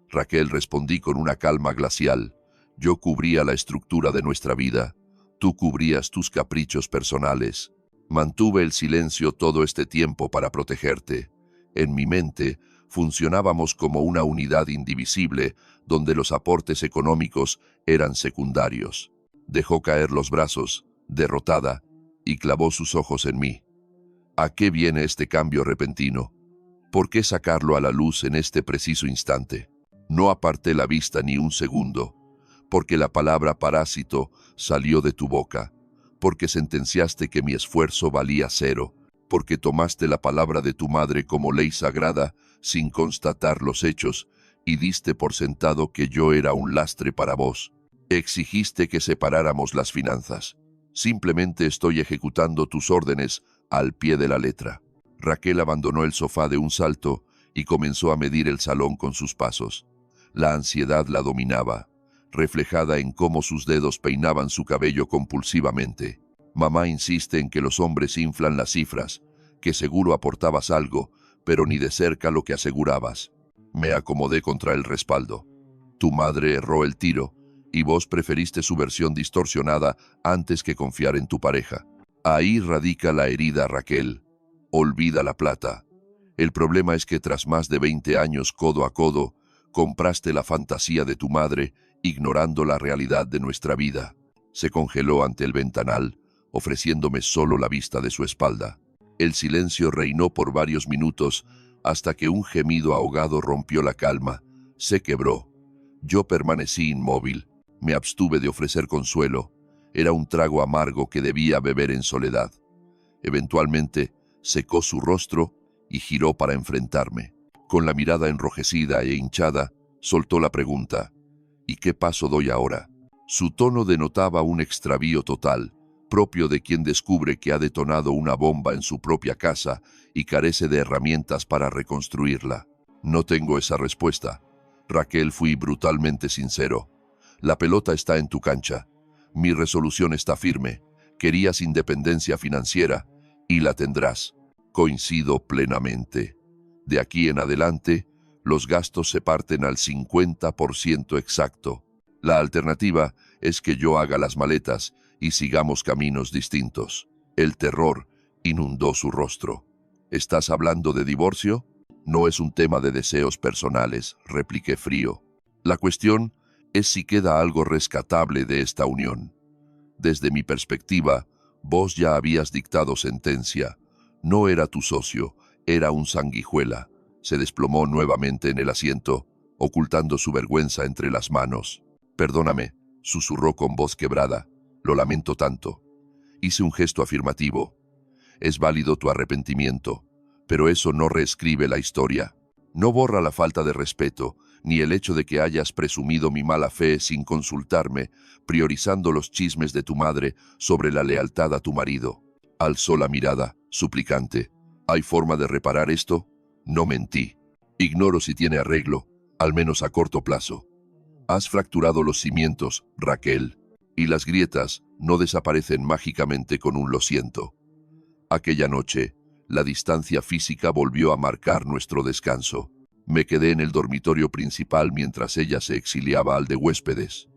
Raquel, respondí con una calma glacial. Yo cubría la estructura de nuestra vida. Tú cubrías tus caprichos personales. Mantuve el silencio todo este tiempo para protegerte. En mi mente, funcionábamos como una unidad indivisible, donde los aportes económicos eran secundarios. Dejó caer los brazos, derrotada, y clavó sus ojos en mí. ¿A qué viene este cambio repentino? ¿Por qué sacarlo a la luz en este preciso instante? No aparté la vista ni un segundo, porque la palabra parásito salió de tu boca, porque sentenciaste que mi esfuerzo valía cero, porque tomaste la palabra de tu madre como ley sagrada sin constatar los hechos y diste por sentado que yo era un lastre para vos. Exigiste que separáramos las finanzas. Simplemente estoy ejecutando tus órdenes al pie de la letra. Raquel abandonó el sofá de un salto y comenzó a medir el salón con sus pasos. La ansiedad la dominaba, reflejada en cómo sus dedos peinaban su cabello compulsivamente. Mamá insiste en que los hombres inflan las cifras, que seguro aportabas algo, pero ni de cerca lo que asegurabas. Me acomodé contra el respaldo. Tu madre erró el tiro, y vos preferiste su versión distorsionada antes que confiar en tu pareja. Ahí radica la herida, Raquel. Olvida la plata. El problema es que tras más de 20 años codo a codo, compraste la fantasía de tu madre, ignorando la realidad de nuestra vida. Se congeló ante el ventanal, ofreciéndome solo la vista de su espalda. El silencio reinó por varios minutos, hasta que un gemido ahogado rompió la calma. Se quebró. Yo permanecí inmóvil. Me abstuve de ofrecer consuelo. Era un trago amargo que debía beber en soledad. Eventualmente, secó su rostro y giró para enfrentarme. Con la mirada enrojecida e hinchada, soltó la pregunta: ¿y qué paso doy ahora? Su tono denotaba un extravío total, propio de quien descubre que ha detonado una bomba en su propia casa y carece de herramientas para reconstruirla. No tengo esa respuesta. Raquel, fui brutalmente sincero. La pelota está en tu cancha. Mi resolución está firme. Querías independencia financiera y la tendrás. Coincido plenamente. De aquí en adelante, los gastos se parten al 50% exacto. La alternativa es que yo haga las maletas y sigamos caminos distintos. El terror inundó su rostro. ¿Estás hablando de divorcio? No es un tema de deseos personales, repliqué frío. La cuestión es si queda algo rescatable de esta unión. Desde mi perspectiva, vos ya habías dictado sentencia. No era tu socio, era un sanguijuela. Se desplomó nuevamente en el asiento, ocultando su vergüenza entre las manos. Perdóname, susurró con voz quebrada. Lo lamento tanto. Hice un gesto afirmativo. Es válido tu arrepentimiento, pero eso no reescribe la historia. No borra la falta de respeto, ni el hecho de que hayas presumido mi mala fe sin consultarme, priorizando los chismes de tu madre sobre la lealtad a tu marido. Alzó la mirada, suplicante. ¿Hay forma de reparar esto? No mentí. Ignoro si tiene arreglo, al menos a corto plazo. Has fracturado los cimientos, Raquel, y las grietas no desaparecen mágicamente con un lo siento. Aquella noche, la distancia física volvió a marcar nuestro descanso. Me quedé en el dormitorio principal mientras ella se exiliaba al de huéspedes.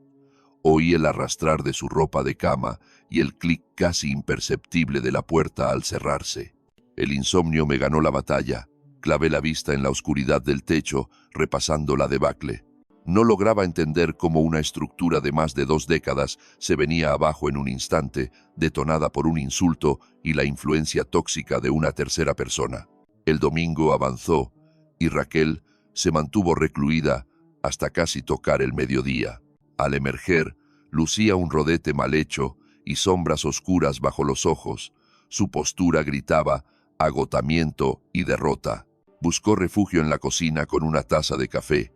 Oí el arrastrar de su ropa de cama y el clic casi imperceptible de la puerta al cerrarse. El insomnio me ganó la batalla. Clavé la vista en la oscuridad del techo, repasando la debacle. No lograba entender cómo una estructura de más de 2 décadas se venía abajo en un instante, detonada por un insulto y la influencia tóxica de una tercera persona. El domingo avanzó y Raquel se mantuvo recluida hasta casi tocar el mediodía. Al emerger, lucía un rodete mal hecho y sombras oscuras bajo los ojos. Su postura gritaba agotamiento y derrota. Buscó refugio en la cocina con una taza de café.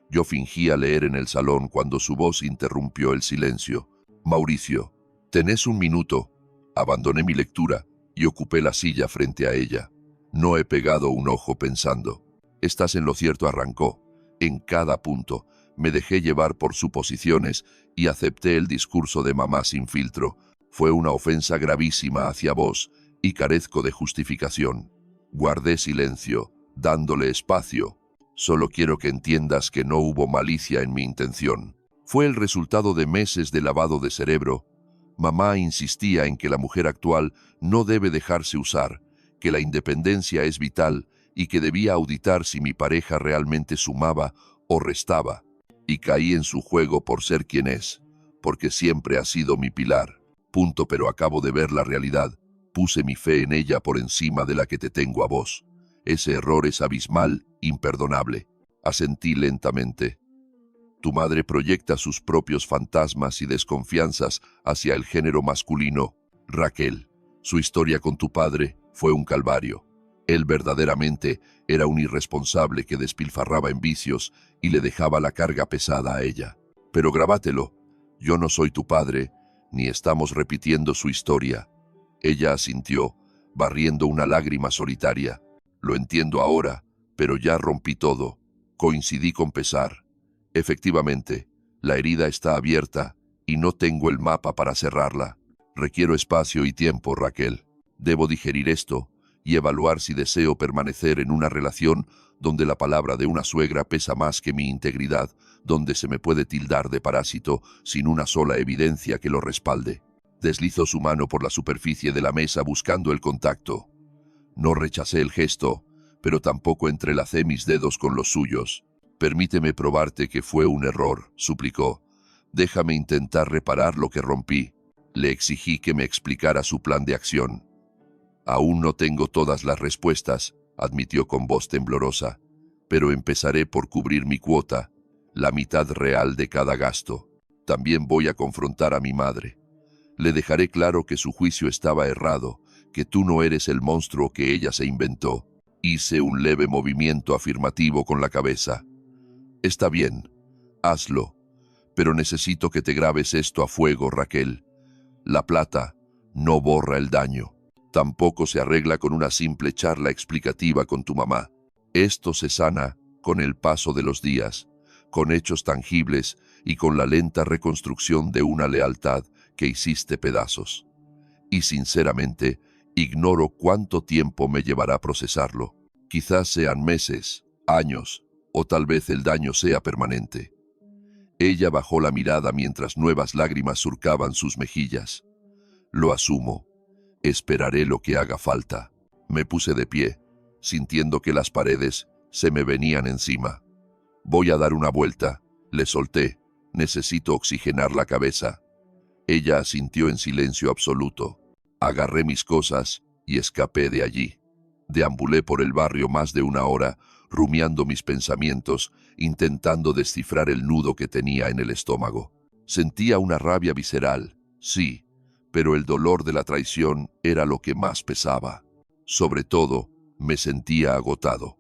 Yo fingía leer en el salón cuando su voz interrumpió el silencio. Mauricio, ¿tenés un minuto? Abandoné mi lectura y ocupé la silla frente a ella. No he pegado un ojo pensando. Estás en lo cierto, arrancó. En cada punto. Me dejé llevar por suposiciones y acepté el discurso de mamá sin filtro. Fue una ofensa gravísima hacia vos y carezco de justificación. Guardé silencio, dándole espacio. Solo quiero que entiendas que no hubo malicia en mi intención. Fue el resultado de meses de lavado de cerebro. Mamá insistía en que la mujer actual no debe dejarse usar, que la independencia es vital y que debía auditar si mi pareja realmente sumaba o restaba. Y caí en su juego por ser quien es, porque siempre ha sido mi pilar. Punto, pero acabo de ver la realidad. Puse mi fe en ella por encima de la que te tengo a vos. Ese error es abismal, imperdonable. Asentí lentamente. Tu madre proyecta sus propios fantasmas y desconfianzas hacia el género masculino. Raquel, su historia con tu padre fue un calvario. Él verdaderamente era un irresponsable que despilfarraba en vicios y le dejaba la carga pesada a ella. Pero grabátelo, yo no soy tu padre, ni estamos repitiendo su historia. Ella asintió, barriendo una lágrima solitaria. Lo entiendo ahora, pero ya rompí todo. Coincidí con pesar. Efectivamente, la herida está abierta y no tengo el mapa para cerrarla. Requiero espacio y tiempo, Raquel. Debo digerir esto y evaluar si deseo permanecer en una relación donde la palabra de una suegra pesa más que mi integridad, donde se me puede tildar de parásito sin una sola evidencia que lo respalde. Deslizó su mano por la superficie de la mesa buscando el contacto. No rechacé el gesto, pero tampoco entrelacé mis dedos con los suyos. Permíteme probarte que fue un error, suplicó. Déjame intentar reparar lo que rompí. Le exigí que me explicara su plan de acción. Aún no tengo todas las respuestas, admitió con voz temblorosa, pero empezaré por cubrir mi cuota, la mitad real de cada gasto. También voy a confrontar a mi madre. Le dejaré claro que su juicio estaba errado, que tú no eres el monstruo que ella se inventó. Hice un leve movimiento afirmativo con la cabeza. Está bien, hazlo, pero necesito que te grabes esto a fuego, Raquel. La plata no borra el daño. Tampoco se arregla con una simple charla explicativa con tu mamá. Esto se sana con el paso de los días, con hechos tangibles y con la lenta reconstrucción de una lealtad que hiciste pedazos. Y sinceramente, ignoro cuánto tiempo me llevará procesarlo. Quizás sean meses, años, o tal vez el daño sea permanente. Ella bajó la mirada mientras nuevas lágrimas surcaban sus mejillas. Lo asumo. Esperaré lo que haga falta. Me puse de pie, sintiendo que las paredes se me venían encima. Voy a dar una vuelta. Le solté. Necesito oxigenar la cabeza. Ella asintió en silencio absoluto. Agarré mis cosas y escapé de allí. Deambulé por el barrio más de una hora, rumiando mis pensamientos, intentando descifrar el nudo que tenía en el estómago. Sentía una rabia visceral, sí, pero el dolor de la traición era lo que más pesaba. Sobre todo, me sentía agotado,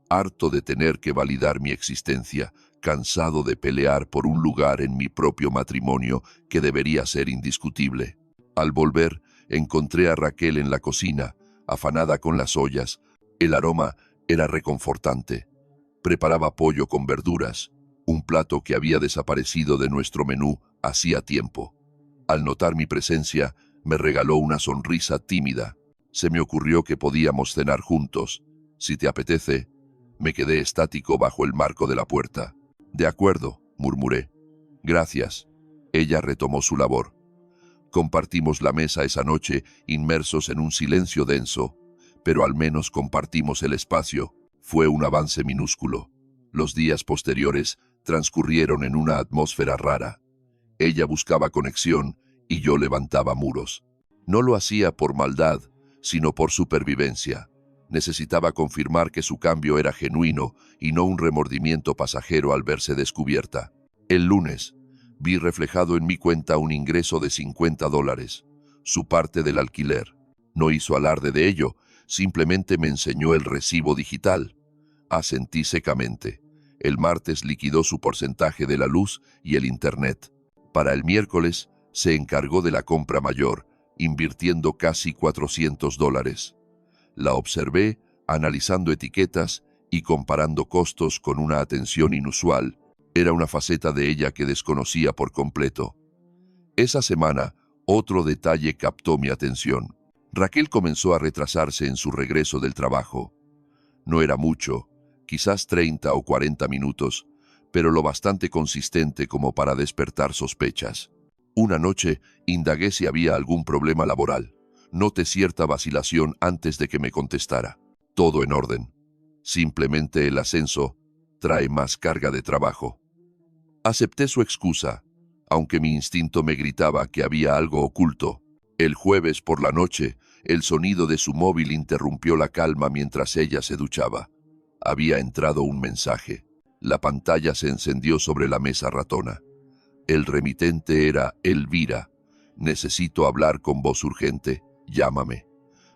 harto de tener que validar mi existencia, cansado de pelear por un lugar en mi propio matrimonio que debería ser indiscutible. Al volver, encontré a Raquel en la cocina, afanada con las ollas. El aroma era reconfortante. Preparaba pollo con verduras, un plato que había desaparecido de nuestro menú hacía tiempo. Al notar mi presencia, me regaló una sonrisa tímida. Se me ocurrió que podíamos cenar juntos. Si te apetece. Me quedé estático bajo el marco de la puerta. De acuerdo, murmuré. Gracias. Ella retomó su labor. Compartimos la mesa esa noche, inmersos en un silencio denso, pero al menos compartimos el espacio. Fue un avance minúsculo. Los días posteriores transcurrieron en una atmósfera rara. Ella buscaba conexión y yo levantaba muros. No lo hacía por maldad, sino por supervivencia. Necesitaba confirmar que su cambio era genuino y no un remordimiento pasajero al verse descubierta. El lunes, vi reflejado en mi cuenta un ingreso de $50, su parte del alquiler. No hizo alarde de ello, simplemente me enseñó el recibo digital. Asentí secamente. El martes liquidó su porcentaje de la luz y el internet. Para el miércoles, se encargó de la compra mayor, invirtiendo casi $400. La observé, analizando etiquetas y comparando costos con una atención inusual. Era una faceta de ella que desconocía por completo. Esa semana, otro detalle captó mi atención. Raquel comenzó a retrasarse en su regreso del trabajo. No era mucho, quizás 30 o 40 minutos, pero lo bastante consistente como para despertar sospechas. Una noche, indagué si había algún problema laboral. Noté cierta vacilación antes de que me contestara. Todo en orden. Simplemente el ascenso trae más carga de trabajo. Acepté su excusa, aunque mi instinto me gritaba que había algo oculto. El jueves por la noche, el sonido de su móvil interrumpió la calma mientras ella se duchaba. Había entrado un mensaje. La pantalla se encendió sobre la mesa ratona. El remitente era Elvira. Necesito hablar con voz urgente. Llámame.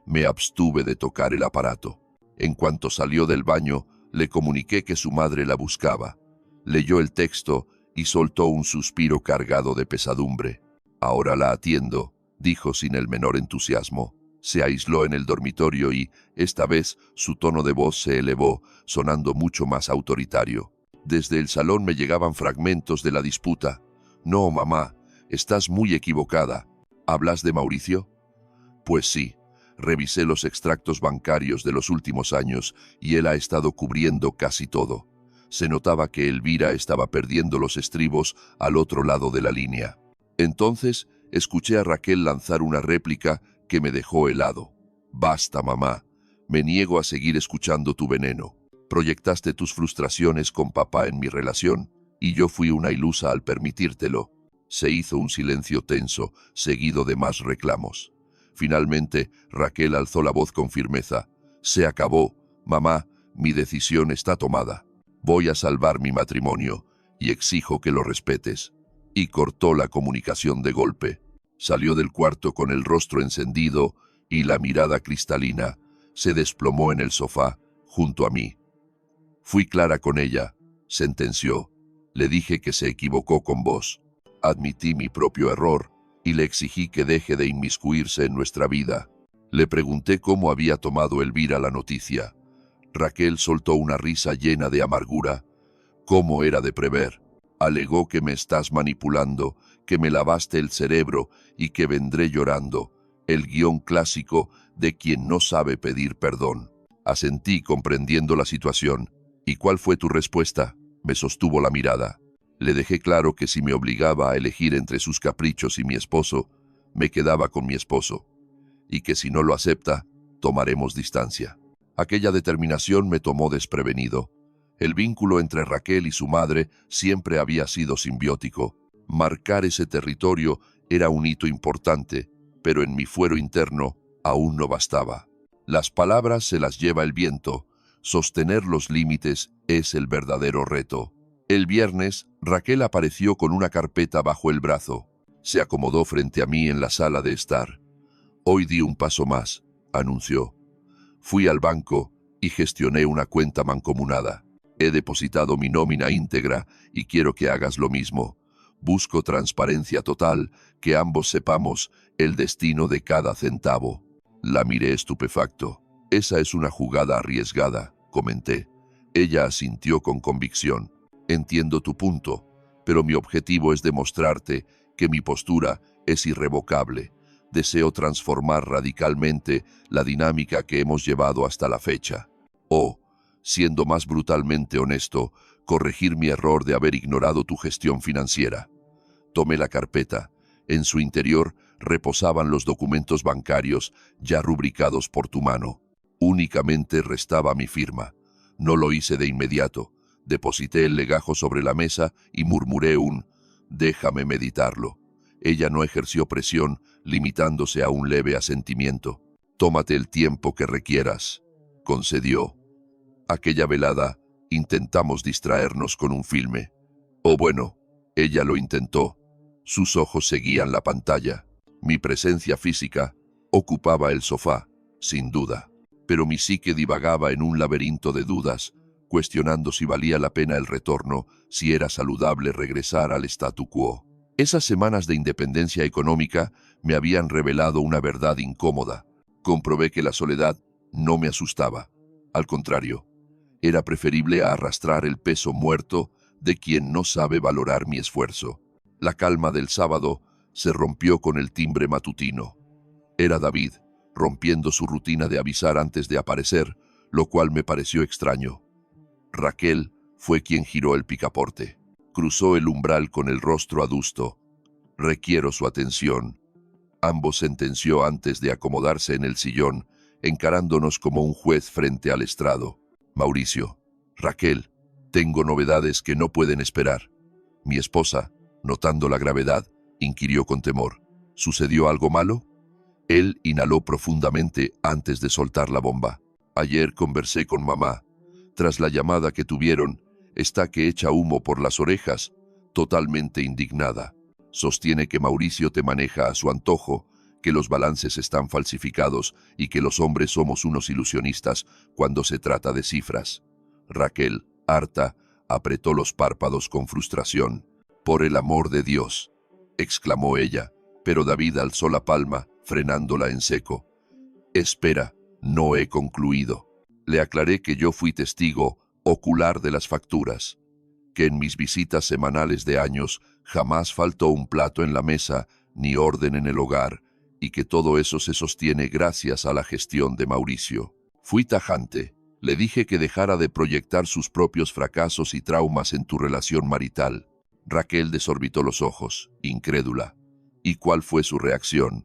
Me abstuve de tocar el aparato. En cuanto salió del baño, le comuniqué que su madre la buscaba. Leyó el texto y soltó un suspiro cargado de pesadumbre. Ahora la atiendo, dijo sin el menor entusiasmo. Se aisló en el dormitorio y, esta vez, su tono de voz se elevó, sonando mucho más autoritario. Desde el salón me llegaban fragmentos de la disputa. No, mamá, estás muy equivocada. ¿Hablas de Mauricio? Pues sí, Revisé los extractos bancarios de los últimos años y él ha estado cubriendo casi todo. Se notaba que Elvira estaba perdiendo los estribos al otro lado de la línea. Entonces, escuché a Raquel lanzar una réplica que me dejó helado. Basta, mamá. Me niego a seguir escuchando tu veneno. Proyectaste tus frustraciones con papá en mi relación, y yo fui una ilusa al permitírtelo. Se hizo un silencio tenso, seguido de más reclamos. Finalmente, Raquel alzó la voz con firmeza. Se acabó. Mamá, mi decisión está tomada. Voy a salvar mi matrimonio, y exijo que lo respetes. Y cortó la comunicación de golpe. Salió del cuarto con el rostro encendido y la mirada cristalina. Se desplomó en el sofá, junto a mí. Fui clara con ella, sentenció. Le dije que se equivocó con vos. Admití mi propio error y le exigí que deje de inmiscuirse en nuestra vida. Le pregunté cómo había tomado Elvira la noticia. Raquel soltó una risa llena de amargura. ¿Cómo era de prever? Alegó que me estás manipulando, que me lavaste el cerebro y que vendré llorando. El guión clásico de quien no sabe pedir perdón. Asentí comprendiendo la situación. ¿Y cuál fue tu respuesta? Me sostuvo la mirada. Le dejé claro que si me obligaba a elegir entre sus caprichos y mi esposo, me quedaba con mi esposo. Y que si no lo acepta, tomaremos distancia. Aquella determinación me tomó desprevenido. El vínculo entre Raquel y su madre siempre había sido simbiótico. Marcar ese territorio era un hito importante, pero en mi fuero interno aún no bastaba. Las palabras se las lleva el viento. Sostener los límites es el verdadero reto. El viernes, Raquel apareció con una carpeta bajo el brazo. Se acomodó frente a mí en la sala de estar. Hoy di un paso más, anunció. Fui al banco y gestioné una cuenta mancomunada. He depositado mi nómina íntegra y quiero que hagas lo mismo. Busco transparencia total, que ambos sepamos el destino de cada centavo. La miré estupefacto. Esa es una jugada arriesgada, comenté. Ella asintió con convicción. Entiendo tu punto, pero mi objetivo es demostrarte que mi postura es irrevocable. Deseo transformar radicalmente la dinámica que hemos llevado hasta la fecha. O, siendo más brutalmente honesto, corregir mi error de haber ignorado tu gestión financiera. Tomé la carpeta. En su interior reposaban los documentos bancarios ya rubricados por tu mano. Únicamente restaba mi firma. No lo hice de inmediato. Deposité el legajo sobre la mesa y murmuré un «déjame meditarlo». Ella no ejerció presión, limitándose a un leve asentimiento. «Tómate el tiempo que requieras», concedió. Aquella velada intentamos distraernos con un filme. O bueno, ella lo intentó. Sus ojos seguían la pantalla. Mi presencia física ocupaba el sofá, sin duda. Pero mi psique divagaba en un laberinto de dudas, cuestionando si valía la pena el retorno, si era saludable regresar al statu quo. Esas semanas de independencia económica me habían revelado una verdad incómoda. Comprobé que la soledad no me asustaba. Al contrario, era preferible a arrastrar el peso muerto de quien no sabe valorar mi esfuerzo. La calma del sábado se rompió con el timbre matutino. Era David, rompiendo su rutina de avisar antes de aparecer, lo cual me pareció extraño. Raquel fue quien giró el picaporte. Cruzó el umbral con el rostro adusto. «Requiero su atención», ambos sentenció antes de acomodarse en el sillón, encarándonos como un juez frente al estrado. «Mauricio, Raquel, tengo novedades que no pueden esperar». Mi esposa, notando la gravedad, inquirió con temor. «¿Sucedió algo malo?» Él inhaló profundamente antes de soltar la bomba. «Ayer conversé con mamá. Tras la llamada que tuvieron, está que echa humo por las orejas, totalmente indignada. Sostiene que Mauricio te maneja a su antojo, que los balances están falsificados y que los hombres somos unos ilusionistas cuando se trata de cifras». Raquel, harta, apretó los párpados con frustración. «Por el amor de Dios», exclamó ella, pero David alzó la palma, frenándola en seco. «Espera, no he concluido». Le aclaré que yo fui testigo ocular de las facturas, que en mis visitas semanales de años jamás faltó un plato en la mesa ni orden en el hogar, y que todo eso se sostiene gracias a la gestión de Mauricio. Fui tajante. Le dije que dejara de proyectar sus propios fracasos y traumas en tu relación marital. Raquel desorbitó los ojos, incrédula. ¿Y cuál fue su reacción?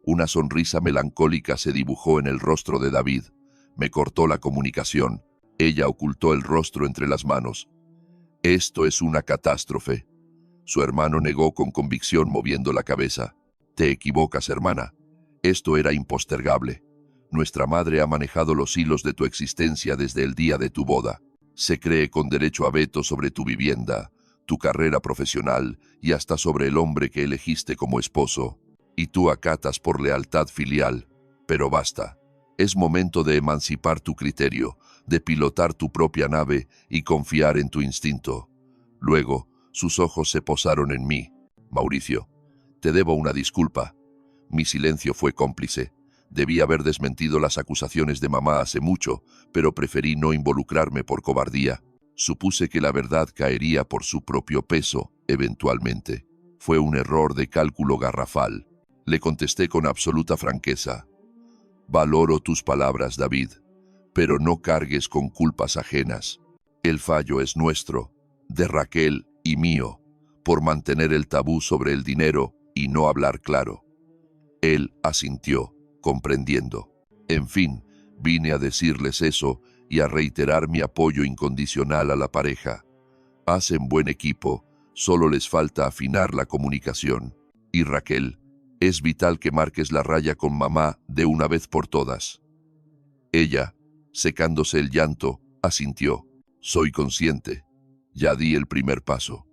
Una sonrisa melancólica se dibujó en el rostro de David. Me cortó la comunicación. Ella ocultó el rostro entre las manos. Esto es una catástrofe. Su hermano negó con convicción moviendo la cabeza. Te equivocas, hermana. Esto era impostergable. Nuestra madre ha manejado los hilos de tu existencia desde el día de tu boda. Se cree con derecho a veto sobre tu vivienda, tu carrera profesional y hasta sobre el hombre que elegiste como esposo. Y tú acatas por lealtad filial. Pero basta. Es momento de emancipar tu criterio, de pilotar tu propia nave y confiar en tu instinto. Luego, sus ojos se posaron en mí. Mauricio, te debo una disculpa. Mi silencio fue cómplice. Debí haber desmentido las acusaciones de mamá hace mucho, pero preferí no involucrarme por cobardía. Supuse que la verdad caería por su propio peso, eventualmente. Fue un error de cálculo garrafal. Le contesté con absoluta franqueza. Valoro tus palabras, David, pero no cargues con culpas ajenas. El fallo es nuestro, de Raquel y mío, por mantener el tabú sobre el dinero y no hablar claro. Él asintió, comprendiendo. En fin, vine a decirles eso y a reiterar mi apoyo incondicional a la pareja. Hacen buen equipo, solo les falta afinar la comunicación. Y Raquel, es vital que marques la raya con mamá de una vez por todas. Ella, secándose el llanto, asintió. Soy consciente. Ya di el primer paso.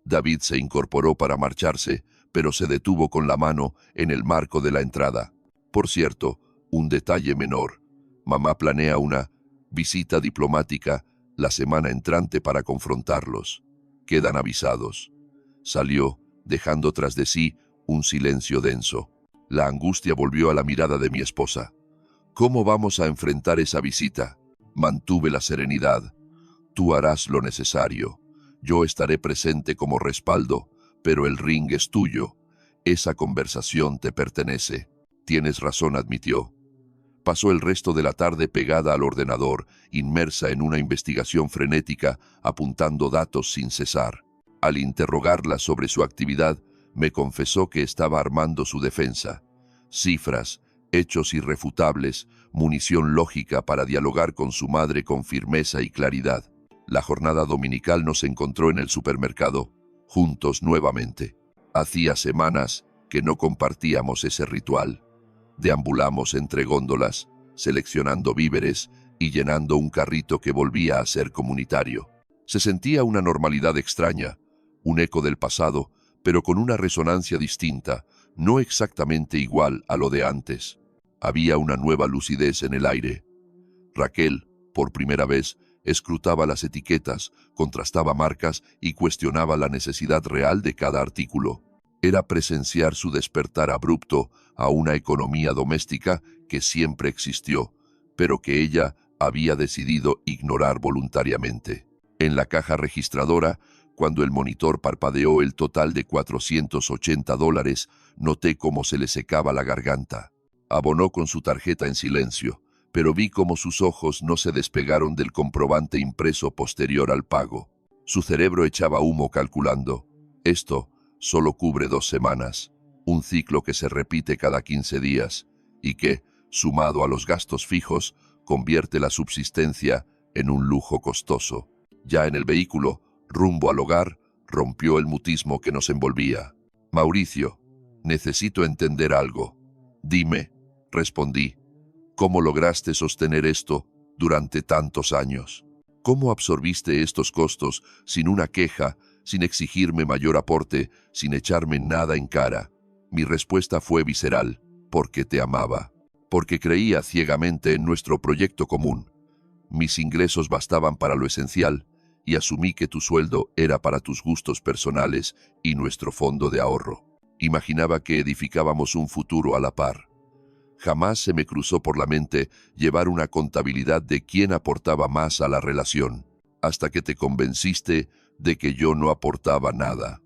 David se incorporó para marcharse, pero se detuvo con la mano en el marco de la entrada. Por cierto, un detalle menor. Mamá planea una visita diplomática la semana entrante para confrontarlos. Quedan avisados. Salió, dejando tras de sí un silencio denso. La angustia volvió a la mirada de mi esposa. ¿Cómo vamos a enfrentar esa visita? Mantuve la serenidad. Tú harás lo necesario. Yo estaré presente como respaldo, pero el ring es tuyo. Esa conversación te pertenece. Tienes razón, admitió. Pasó el resto de la tarde pegada al ordenador, inmersa en una investigación frenética, apuntando datos sin cesar. Al interrogarla sobre su actividad, me confesó que estaba armando su defensa. Cifras, hechos irrefutables, munición lógica para dialogar con su madre con firmeza y claridad. La jornada dominical nos encontró en el supermercado, juntos nuevamente. Hacía semanas que no compartíamos ese ritual. Deambulamos entre góndolas, seleccionando víveres y llenando un carrito que volvía a ser comunitario. Se sentía una normalidad extraña, un eco del pasado, pero con una resonancia distinta, no exactamente igual a lo de antes. Había una nueva lucidez en el aire. Raquel, por primera vez, escrutaba las etiquetas, contrastaba marcas y cuestionaba la necesidad real de cada artículo. Era presenciar su despertar abrupto a una economía doméstica que siempre existió, pero que ella había decidido ignorar voluntariamente. En la caja registradora, cuando el monitor parpadeó el total de $480, noté cómo se le secaba la garganta. Abonó con su tarjeta en silencio, pero vi cómo sus ojos no se despegaron del comprobante impreso posterior al pago. Su cerebro echaba humo calculando. Esto solo cubre 2 semanas, un ciclo que se repite cada 15 días y que, sumado a los gastos fijos, convierte la subsistencia en un lujo costoso. Ya en el vehículo, rumbo al hogar, rompió el mutismo que nos envolvía. Mauricio, necesito entender algo. Dime, respondí, ¿cómo lograste sostener esto durante tantos años? ¿Cómo absorbiste estos costos sin una queja, sin exigirme mayor aporte, sin echarme nada en cara? Mi respuesta fue visceral, porque te amaba, porque creía ciegamente en nuestro proyecto común. Mis ingresos bastaban para lo esencial, y asumí que tu sueldo era para tus gustos personales y nuestro fondo de ahorro. Imaginaba que edificábamos un futuro a la par. Jamás se me cruzó por la mente llevar una contabilidad de quién aportaba más a la relación, hasta que te convenciste de que yo no aportaba nada.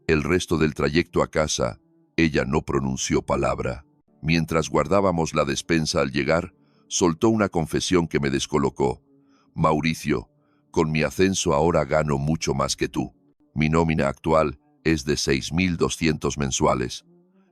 El resto del trayecto a casa, ella no pronunció palabra. Mientras guardábamos la despensa al llegar, soltó una confesión que me descolocó. Mauricio, con mi ascenso ahora gano mucho más que tú. Mi nómina actual es de 6.200 mensuales.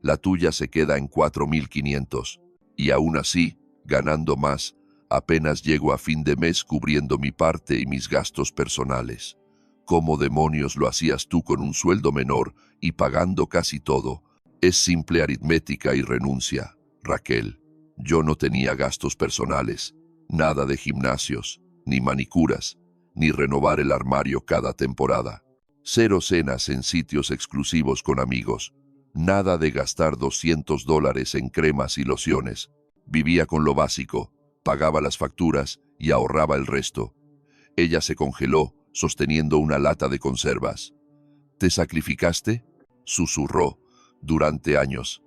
La tuya se queda en 4.500. Y aún así, ganando más, apenas llego a fin de mes cubriendo mi parte y mis gastos personales. ¿Cómo demonios lo hacías tú con un sueldo menor y pagando casi todo? Es simple aritmética y renuncia, Raquel. Yo no tenía gastos personales, nada de gimnasios, ni manicuras, ni renovar el armario cada temporada. 0 cenas en sitios exclusivos con amigos. Nada de gastar $200 en cremas y lociones. Vivía con lo básico, pagaba las facturas y ahorraba el resto. Ella se congeló, sosteniendo una lata de conservas. ¿Te sacrificaste?, susurró, durante años.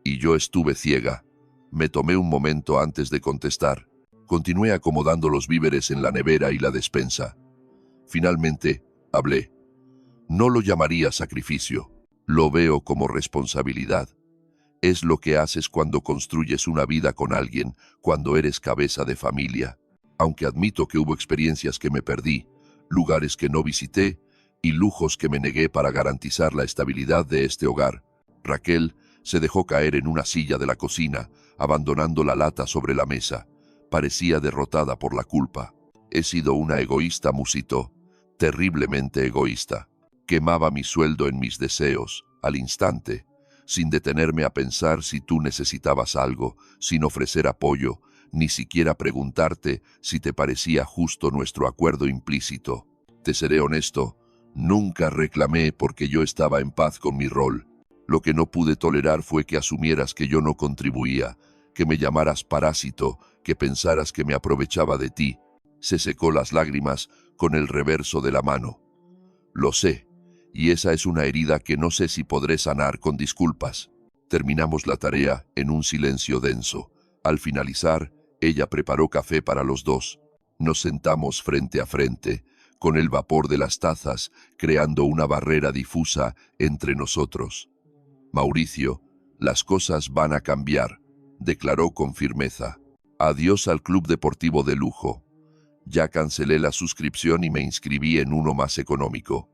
Y yo estuve ciega. Me tomé un momento antes de contestar. Continué acomodando los víveres en la nevera y la despensa. Finalmente, hablé. No lo llamaría sacrificio. Lo veo como responsabilidad. Es lo que haces cuando construyes una vida con alguien, cuando eres cabeza de familia. Aunque admito que hubo experiencias que me perdí, lugares que no visité y lujos que me negué para garantizar la estabilidad de este hogar. Raquel se dejó caer en una silla de la cocina, abandonando la lata sobre la mesa. Parecía derrotada por la culpa. He sido una egoísta, musitó. Terriblemente egoísta. Quemaba mi sueldo en mis deseos, al instante, sin detenerme a pensar si tú necesitabas algo, sin ofrecer apoyo, ni siquiera preguntarte si te parecía justo nuestro acuerdo implícito. Te seré honesto, nunca reclamé porque yo estaba en paz con mi rol. Lo que no pude tolerar fue que asumieras que yo no contribuía, que me llamaras parásito, que pensaras que me aprovechaba de ti. Se secó las lágrimas con el reverso de la mano. Lo sé, y esa es una herida que no sé si podré sanar con disculpas. Terminamos la tarea en un silencio denso. Al finalizar, ella preparó café para los dos. Nos sentamos frente a frente, con el vapor de las tazas creando una barrera difusa entre nosotros. Mauricio, las cosas van a cambiar, declaró con firmeza. Adiós al club deportivo de lujo. Ya cancelé la suscripción y me inscribí en uno más económico.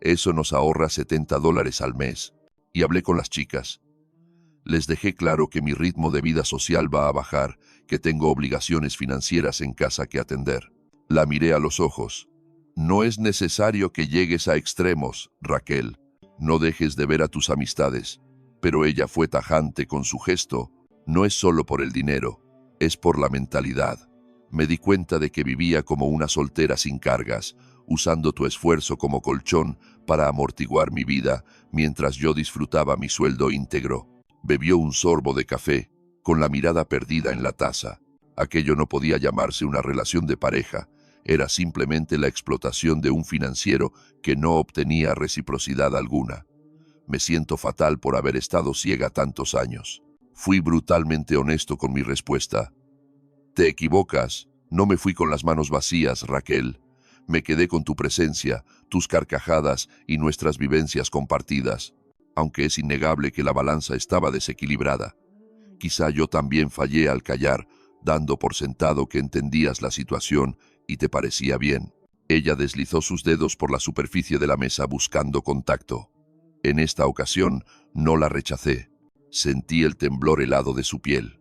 Eso nos ahorra $70 al mes. Y hablé con las chicas. Les dejé claro que mi ritmo de vida social va a bajar, que tengo obligaciones financieras en casa que atender. La miré a los ojos. No es necesario que llegues a extremos, Raquel. No dejes de ver a tus amistades. Pero ella fue tajante con su gesto. No es solo por el dinero, es por la mentalidad. Me di cuenta de que vivía como una soltera sin cargas, usando tu esfuerzo como colchón para amortiguar mi vida, mientras yo disfrutaba mi sueldo íntegro. Bebió un sorbo de café, con la mirada perdida en la taza. Aquello no podía llamarse una relación de pareja, era simplemente la explotación de un financiero que no obtenía reciprocidad alguna. Me siento fatal por haber estado ciega tantos años. Fui brutalmente honesto con mi respuesta. Te equivocas, no me fui con las manos vacías, Raquel. Me quedé con tu presencia, tus carcajadas y nuestras vivencias compartidas, aunque es innegable que la balanza estaba desequilibrada. Quizá yo también fallé al callar, dando por sentado que entendías la situación y te parecía bien. Ella deslizó sus dedos por la superficie de la mesa buscando contacto. En esta ocasión no la rechacé. Sentí el temblor helado de su piel.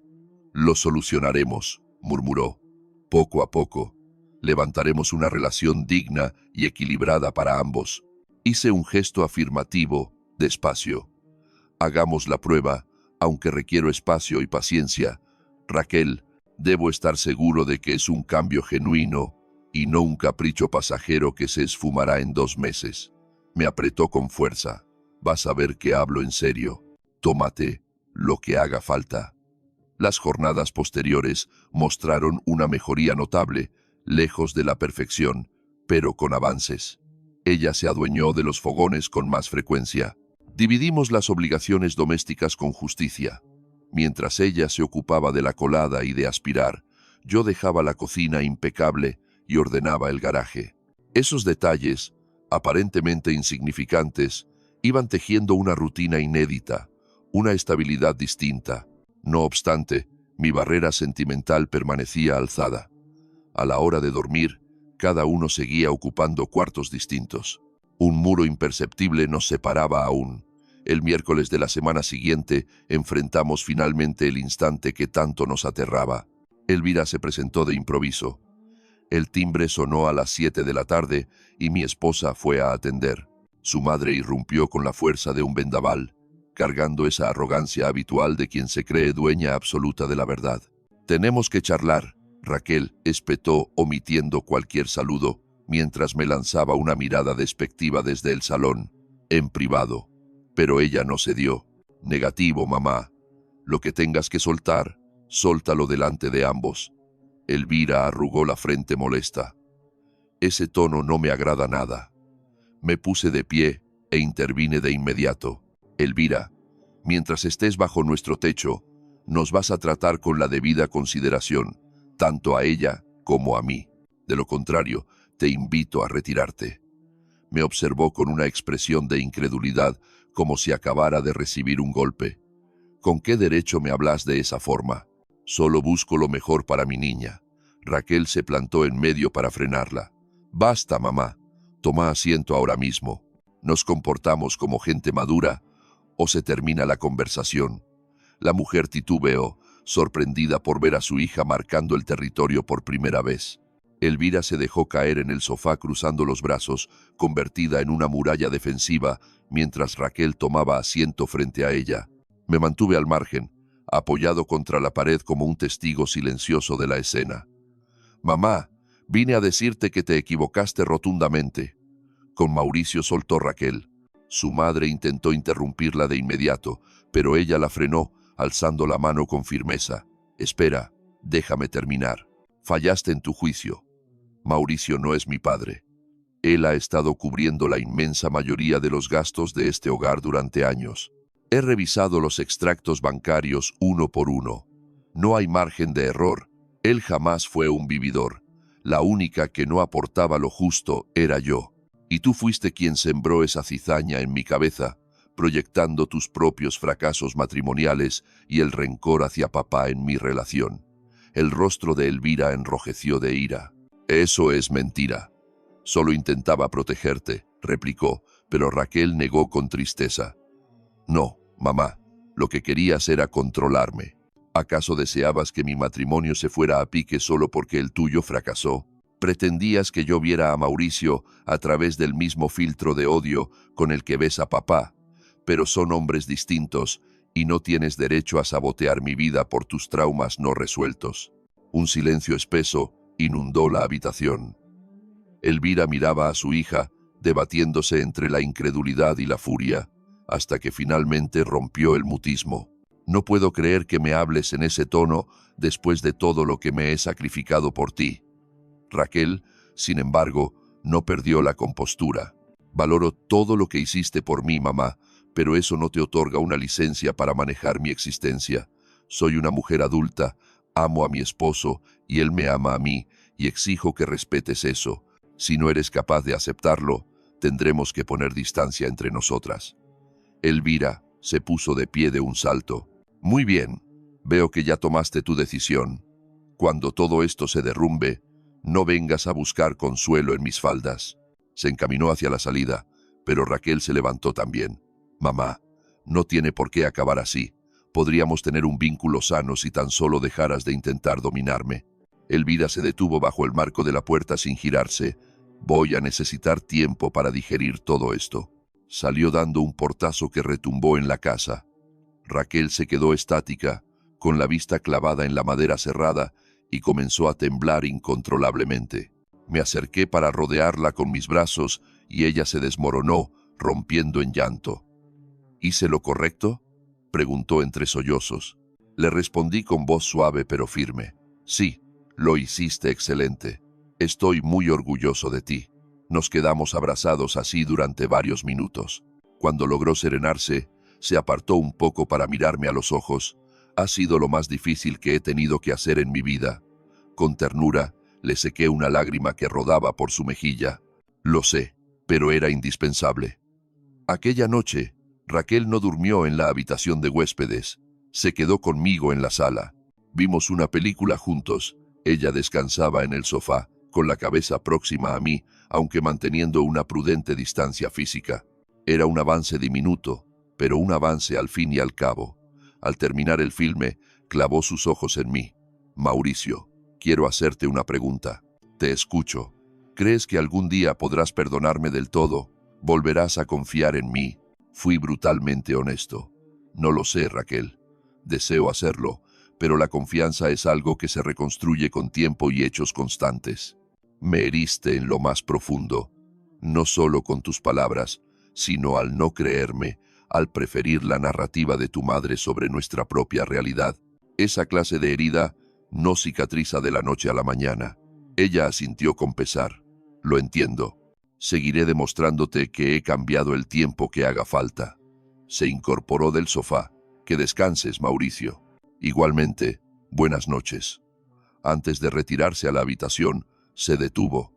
Lo solucionaremos, murmuró. Poco a poco. Levantaremos una relación digna y equilibrada para ambos. Hice un gesto afirmativo, despacio. Hagamos la prueba, aunque requiero espacio y paciencia. Raquel, debo estar seguro de que es un cambio genuino y no un capricho pasajero que se esfumará en 2 meses. Me apretó con fuerza. Vas a ver que hablo en serio. Tómate lo que haga falta. Las jornadas posteriores mostraron una mejoría notable, lejos de la perfección, pero con avances. Ella se adueñó de los fogones con más frecuencia. Dividimos las obligaciones domésticas con justicia. Mientras ella se ocupaba de la colada y de aspirar, yo dejaba la cocina impecable y ordenaba el garaje. Esos detalles, aparentemente insignificantes, iban tejiendo una rutina inédita, una estabilidad distinta. No obstante, mi barrera sentimental permanecía alzada. A la hora de dormir, cada uno seguía ocupando cuartos distintos. Un muro imperceptible nos separaba aún. El miércoles de la semana siguiente enfrentamos finalmente el instante que tanto nos aterraba. Elvira se presentó de improviso. El timbre sonó a las 7 de la tarde y mi esposa fue a atender. Su madre irrumpió con la fuerza de un vendaval, cargando esa arrogancia habitual de quien se cree dueña absoluta de la verdad. «Tenemos que charlar», Raquel espetó, omitiendo cualquier saludo, mientras me lanzaba una mirada despectiva desde el salón, en privado. Pero ella no cedió. «Negativo, mamá. Lo que tengas que soltar, sóltalo delante de ambos». Elvira arrugó la frente molesta. «Ese tono no me agrada nada». Me puse de pie e intervine de inmediato. «Elvira, mientras estés bajo nuestro techo, nos vas a tratar con la debida consideración, tanto a ella como a mí. De lo contrario, te invito a retirarte». Me observó con una expresión de incredulidad, como si acabara de recibir un golpe. «¿Con qué derecho me hablas de esa forma? Solo busco lo mejor para mi niña». Raquel se plantó en medio para frenarla. «Basta, mamá. Toma asiento ahora mismo. Nos comportamos como gente madura o se termina la conversación». La mujer titubeó, sorprendida por ver a su hija marcando el territorio por primera vez. Elvira se dejó caer en el sofá cruzando los brazos, convertida en una muralla defensiva, mientras Raquel tomaba asiento frente a ella. Me mantuve al margen, apoyado contra la pared como un testigo silencioso de la escena. «Mamá, vine a decirte que te equivocaste rotundamente». Con Mauricio soltó Raquel. Su madre intentó interrumpirla de inmediato, pero ella la frenó, alzando la mano con firmeza. «Espera, déjame terminar. Fallaste en tu juicio. Mauricio no es mi padre. Él ha estado cubriendo la inmensa mayoría de los gastos de este hogar durante años. He revisado los extractos bancarios uno por uno. No hay margen de error. Él jamás fue un vividor. La única que no aportaba lo justo era yo. Y tú fuiste quien sembró esa cizaña en mi cabeza, proyectando tus propios fracasos matrimoniales y el rencor hacia papá en mi relación». El rostro de Elvira enrojeció de ira. «Eso es mentira. Solo intentaba protegerte», replicó, pero Raquel negó con tristeza. «No, mamá, lo que querías era controlarme. ¿Acaso deseabas que mi matrimonio se fuera a pique solo porque el tuyo fracasó? ¿Pretendías que yo viera a Mauricio a través del mismo filtro de odio con el que ves a papá? Pero son hombres distintos y no tienes derecho a sabotear mi vida por tus traumas no resueltos». Un silencio espeso inundó la habitación. Elvira miraba a su hija, debatiéndose entre la incredulidad y la furia, hasta que finalmente rompió el mutismo. «No puedo creer que me hables en ese tono después de todo lo que me he sacrificado por ti». Raquel, sin embargo, no perdió la compostura. «Valoro todo lo que hiciste por mí, mamá, pero eso no te otorga una licencia para manejar mi existencia. Soy una mujer adulta, amo a mi esposo y él me ama a mí, y exijo que respetes eso. Si no eres capaz de aceptarlo, tendremos que poner distancia entre nosotras». Elvira se puso de pie de un salto. «Muy bien, veo que ya tomaste tu decisión. Cuando todo esto se derrumbe, no vengas a buscar consuelo en mis faldas». Se encaminó hacia la salida, pero Raquel se levantó también. «Mamá, no tiene por qué acabar así. Podríamos tener un vínculo sano si tan solo dejaras de intentar dominarme». Elvira se detuvo bajo el marco de la puerta sin girarse. «Voy a necesitar tiempo para digerir todo esto». Salió dando un portazo que retumbó en la casa. Raquel se quedó estática, con la vista clavada en la madera cerrada, y comenzó a temblar incontrolablemente. Me acerqué para rodearla con mis brazos y ella se desmoronó, rompiendo en llanto. «¿Hice lo correcto?», preguntó entre sollozos. Le respondí con voz suave pero firme. «Sí, lo hiciste excelente. Estoy muy orgulloso de ti». Nos quedamos abrazados así durante varios minutos. Cuando logró serenarse, se apartó un poco para mirarme a los ojos. «Ha sido lo más difícil que he tenido que hacer en mi vida». Con ternura, le sequé una lágrima que rodaba por su mejilla. «Lo sé, pero era indispensable». Aquella noche, Raquel no durmió en la habitación de huéspedes. Se quedó conmigo en la sala. Vimos una película juntos. Ella descansaba en el sofá, con la cabeza próxima a mí, aunque manteniendo una prudente distancia física. Era un avance diminuto, pero un avance al fin y al cabo. Al terminar el filme, clavó sus ojos en mí. Mauricio, quiero hacerte una pregunta. Te escucho. ¿Crees que algún día podrás perdonarme del todo? ¿Volverás a confiar en mí? Fui brutalmente honesto. No lo sé, Raquel. Deseo hacerlo, pero la confianza es algo que se reconstruye con tiempo y hechos constantes. Me heriste en lo más profundo, no solo con tus palabras, sino al no creerme, al preferir la narrativa de tu madre sobre nuestra propia realidad. Esa clase de herida no cicatriza de la noche a la mañana. Ella asintió con pesar. Lo entiendo. Seguiré demostrándote que he cambiado el tiempo que haga falta. Se incorporó del sofá. Que descanses, Mauricio. Igualmente, buenas noches. Antes de retirarse a la habitación, se detuvo.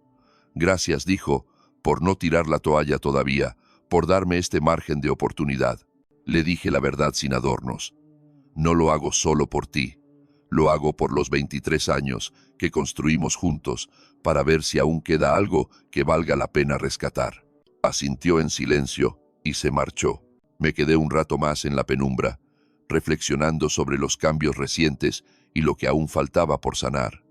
Gracias, dijo, por no tirar la toalla todavía, por darme este margen de oportunidad. Le dije la verdad sin adornos. No lo hago solo por ti. Lo hago por los 23 años que construimos juntos, para ver si aún queda algo que valga la pena rescatar. Asintió en silencio y se marchó. Me quedé un rato más en la penumbra, reflexionando sobre los cambios recientes y lo que aún faltaba por sanar.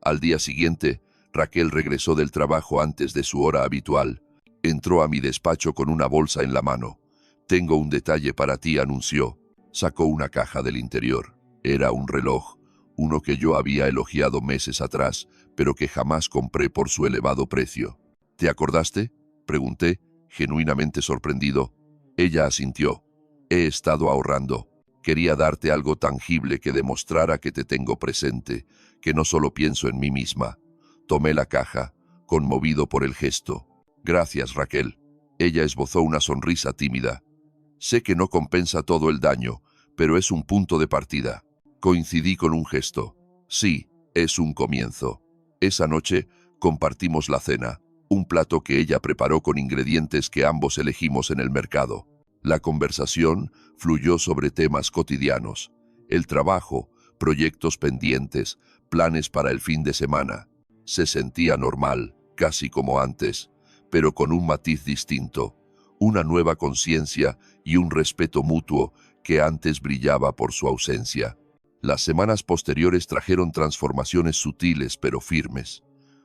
Al día siguiente, Raquel regresó del trabajo antes de su hora habitual. Entró a mi despacho con una bolsa en la mano. «Tengo un detalle para ti», anunció. Sacó una caja del interior. Era un reloj, uno que yo había elogiado meses atrás, pero que jamás compré por su elevado precio. «¿Te acordaste?», pregunté, genuinamente sorprendido. Ella asintió. «He estado ahorrando. Quería darte algo tangible que demostrara que te tengo presente, que no solo pienso en mí misma». Tomé la caja, conmovido por el gesto. «Gracias, Raquel». Ella esbozó una sonrisa tímida. «Sé que no compensa todo el daño, pero es un punto de partida». Coincidí con un gesto. «Sí, es un comienzo». Esa noche compartimos la cena, un plato que ella preparó con ingredientes que ambos elegimos en el mercado. La conversación fluyó sobre temas cotidianos: el trabajo, proyectos pendientes, planes para el fin de semana. Se sentía normal, casi como antes, pero con un matiz distinto, una nueva conciencia y un respeto mutuo que antes brillaba por su ausencia. Las semanas posteriores trajeron transformaciones sutiles pero firmes.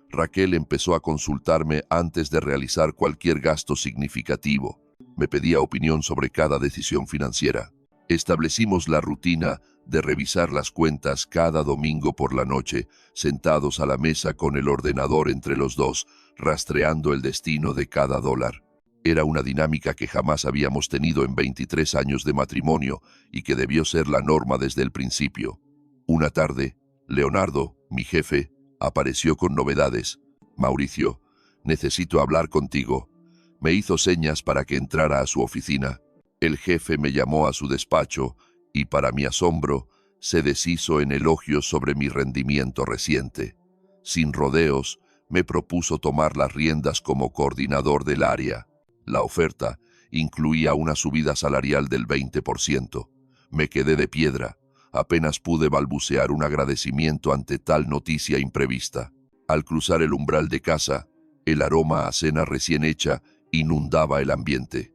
Raquel empezó a consultarme antes de realizar cualquier gasto significativo. Me pedía opinión sobre cada decisión financiera. Establecimos la rutina de revisar las cuentas cada domingo por la noche, sentados a la mesa con el ordenador entre los dos, rastreando el destino de cada dólar. Era una dinámica que jamás habíamos tenido en 23 años de matrimonio y que debió ser la norma desde el principio. Una tarde, Leonardo, mi jefe, apareció con novedades. «Mauricio, necesito hablar contigo». Me hizo señas para que entrara a su oficina. El jefe me llamó a su despacho y, para mi asombro, se deshizo en elogios sobre mi rendimiento reciente. Sin rodeos, me propuso tomar las riendas como coordinador del área. La oferta incluía una subida salarial del 20%. Me quedé de piedra. Apenas pude balbucear un agradecimiento ante tal noticia imprevista. Al cruzar el umbral de casa, el aroma a cena recién hecha inundaba el ambiente.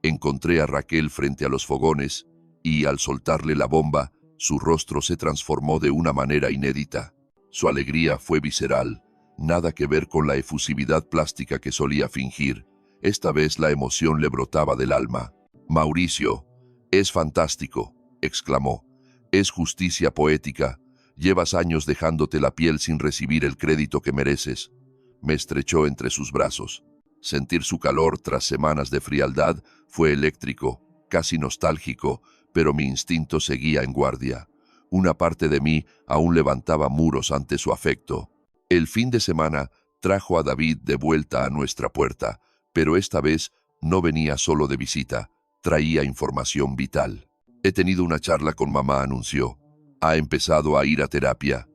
Encontré a Raquel frente a los fogones y, al soltarle la bomba, su rostro se transformó de una manera inédita. Su alegría fue visceral, nada que ver con la efusividad plástica que solía fingir. Esta vez la emoción le brotaba del alma. «Mauricio, es fantástico», exclamó. «Es justicia poética. Llevas años dejándote la piel sin recibir el crédito que mereces». Me estrechó entre sus brazos. Sentir su calor tras semanas de frialdad fue eléctrico, casi nostálgico, pero mi instinto seguía en guardia. Una parte de mí aún levantaba muros ante su afecto. El fin de semana trajo a David de vuelta a nuestra puerta, pero esta vez no venía solo de visita, traía información vital. «He tenido una charla con mamá», anunció. «Ha empezado a ir a terapia».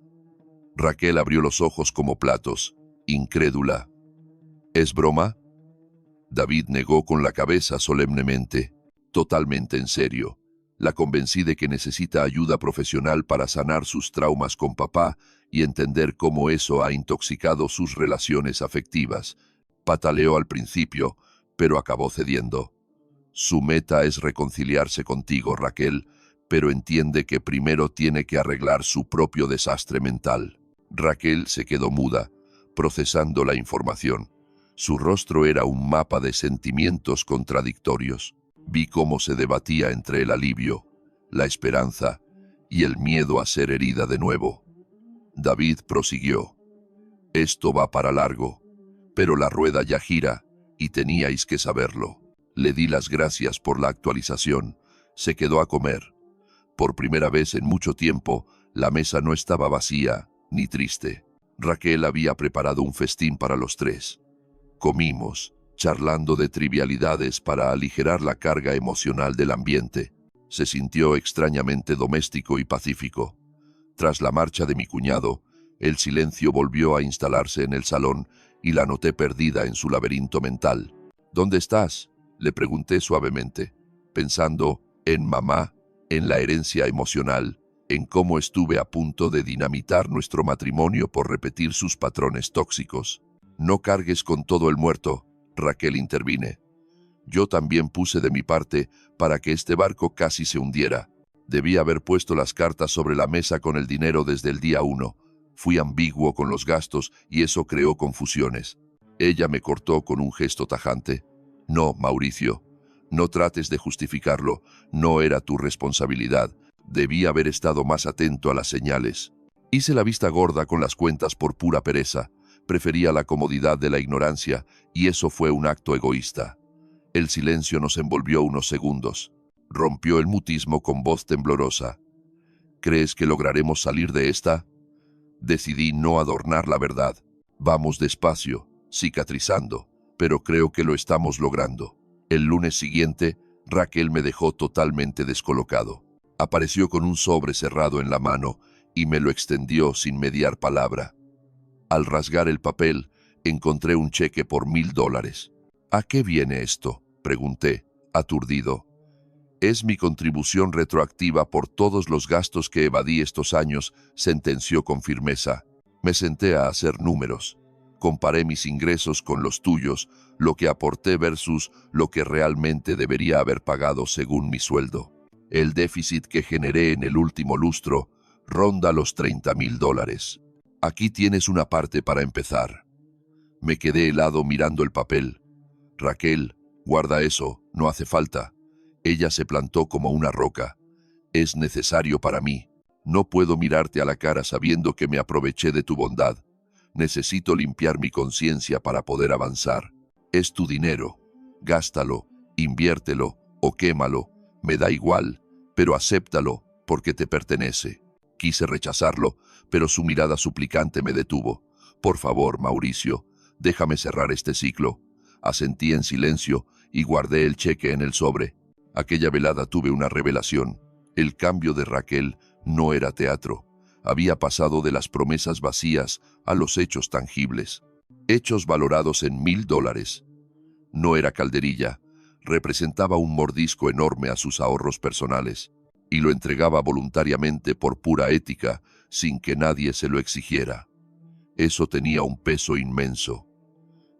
Raquel abrió los ojos como platos, incrédula. «¿Es broma?». David negó con la cabeza solemnemente. «Totalmente en serio. La convencí de que necesita ayuda profesional para sanar sus traumas con papá y entender cómo eso ha intoxicado sus relaciones afectivas. Pataleó al principio, pero acabó cediendo. Su meta es reconciliarse contigo, Raquel, pero entiende que primero tiene que arreglar su propio desastre mental. Raquel se quedó muda, procesando la información. Su rostro era un mapa de sentimientos contradictorios. Vi cómo se debatía entre el alivio, la esperanza y el miedo a ser herida de nuevo. David prosiguió. Esto va para largo, pero la rueda ya gira y teníais que saberlo. Le di las gracias por la actualización. Se quedó a comer. Por primera vez en mucho tiempo, la mesa no estaba vacía ni triste. Raquel había preparado un festín para los tres. Comimos, charlando de trivialidades para aligerar la carga emocional del ambiente. Se sintió extrañamente doméstico y pacífico. Tras la marcha de mi cuñado, el silencio volvió a instalarse en el salón y la noté perdida en su laberinto mental. ¿Dónde estás?, le pregunté suavemente, pensando en mamá, en la herencia emocional, en cómo estuve a punto de dinamitar nuestro matrimonio por repetir sus patrones tóxicos. No cargues con todo el muerto, Raquel intervine. Yo también puse de mi parte para que este barco casi se hundiera. Debía haber puesto las cartas sobre la mesa con el dinero desde el día 1. Fui ambiguo con los gastos y eso creó confusiones. Ella me cortó con un gesto tajante. No, Mauricio, no trates de justificarlo. No era tu responsabilidad. Debí haber estado más atento a las señales. Hice la vista gorda con las cuentas por pura pereza. Prefería la comodidad de la ignorancia y eso fue un acto egoísta. El silencio nos envolvió unos segundos. Rompió el mutismo con voz temblorosa. ¿Crees que lograremos salir de esta? Decidí no adornar la verdad. Vamos despacio, cicatrizando, pero creo que lo estamos logrando. El lunes siguiente, Raquel me dejó totalmente descolocado. Apareció con un sobre cerrado en la mano y me lo extendió sin mediar palabra. Al rasgar el papel, encontré un cheque por $1000. ¿A qué viene esto?, pregunté, aturdido. Es mi contribución retroactiva por todos los gastos que evadí estos años, sentenció con firmeza. Me senté a hacer números. Comparé mis ingresos con los tuyos, lo que aporté versus lo que realmente debería haber pagado según mi sueldo. El déficit que generé en el último lustro ronda los $30,000. Aquí tienes una parte para empezar. Me quedé helado mirando el papel. Raquel, guarda eso, no hace falta. Ella se plantó como una roca. Es necesario para mí. No puedo mirarte a la cara sabiendo que me aproveché de tu bondad. Necesito limpiar mi conciencia para poder avanzar. Es tu dinero. Gástalo, inviértelo o quémalo. Me da igual, pero acéptalo porque te pertenece. Quise rechazarlo, pero su mirada suplicante me detuvo. Por favor, Mauricio, déjame cerrar este ciclo. Asentí en silencio y guardé el cheque en el sobre. Aquella velada tuve una revelación. El cambio de Raquel no era teatro. Había pasado de las promesas vacías a los hechos tangibles. Hechos valorados en $1000. No era calderilla. Representaba un mordisco enorme a sus ahorros personales. Y lo entregaba voluntariamente por pura ética, sin que nadie se lo exigiera. Eso tenía un peso inmenso.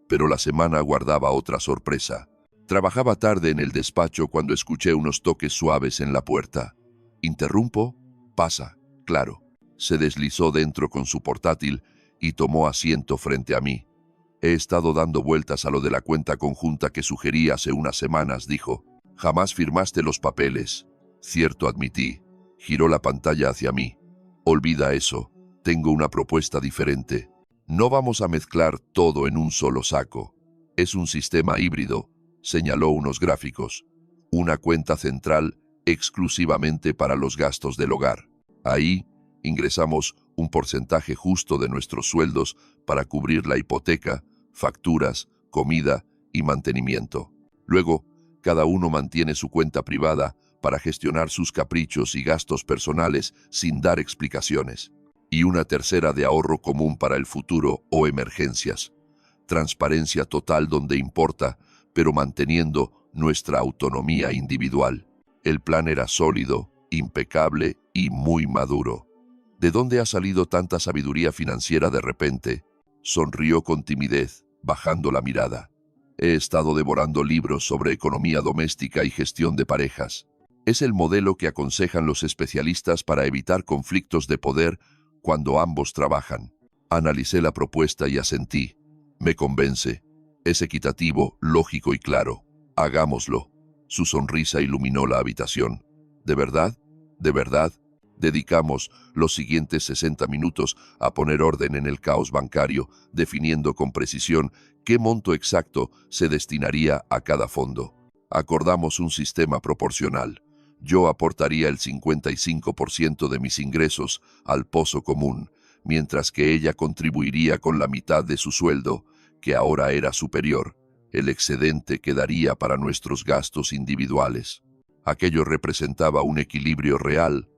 Pero la semana guardaba otra sorpresa. Trabajaba tarde en el despacho cuando escuché unos toques suaves en la puerta. ¿Interrumpo? Pasa, claro. Se deslizó dentro con su portátil y tomó asiento frente a mí. He estado dando vueltas a lo de la cuenta conjunta que sugerí hace unas semanas, dijo. Jamás firmaste los papeles. Cierto, admití. Giró la pantalla hacia mí. Olvida eso. Tengo una propuesta diferente. No vamos a mezclar todo en un solo saco. Es un sistema híbrido, señaló unos gráficos. Una cuenta central exclusivamente para los gastos del hogar. Ahí ingresamos un porcentaje justo de nuestros sueldos para cubrir la hipoteca, facturas, comida y mantenimiento. Luego, cada uno mantiene su cuenta privada para gestionar sus caprichos y gastos personales sin dar explicaciones. Y una tercera de ahorro común para el futuro o emergencias. Transparencia total donde importa, pero manteniendo nuestra autonomía individual. El plan era sólido, impecable y muy maduro. ¿De dónde ha salido tanta sabiduría financiera de repente? Sonrió con timidez, bajando la mirada. He estado devorando libros sobre economía doméstica y gestión de parejas. Es el modelo que aconsejan los especialistas para evitar conflictos de poder cuando ambos trabajan. Analicé la propuesta y asentí. Me convence. Es equitativo, lógico y claro. Hagámoslo. Su sonrisa iluminó la habitación. ¿De verdad? ¿De verdad? Dedicamos los siguientes 60 minutos a poner orden en el caos bancario, definiendo con precisión qué monto exacto se destinaría a cada fondo. Acordamos un sistema proporcional. Yo aportaría el 55% de mis ingresos al pozo común, mientras que ella contribuiría con la mitad de su sueldo, que ahora era superior. El excedente quedaría para nuestros gastos individuales. Aquello representaba un equilibrio real,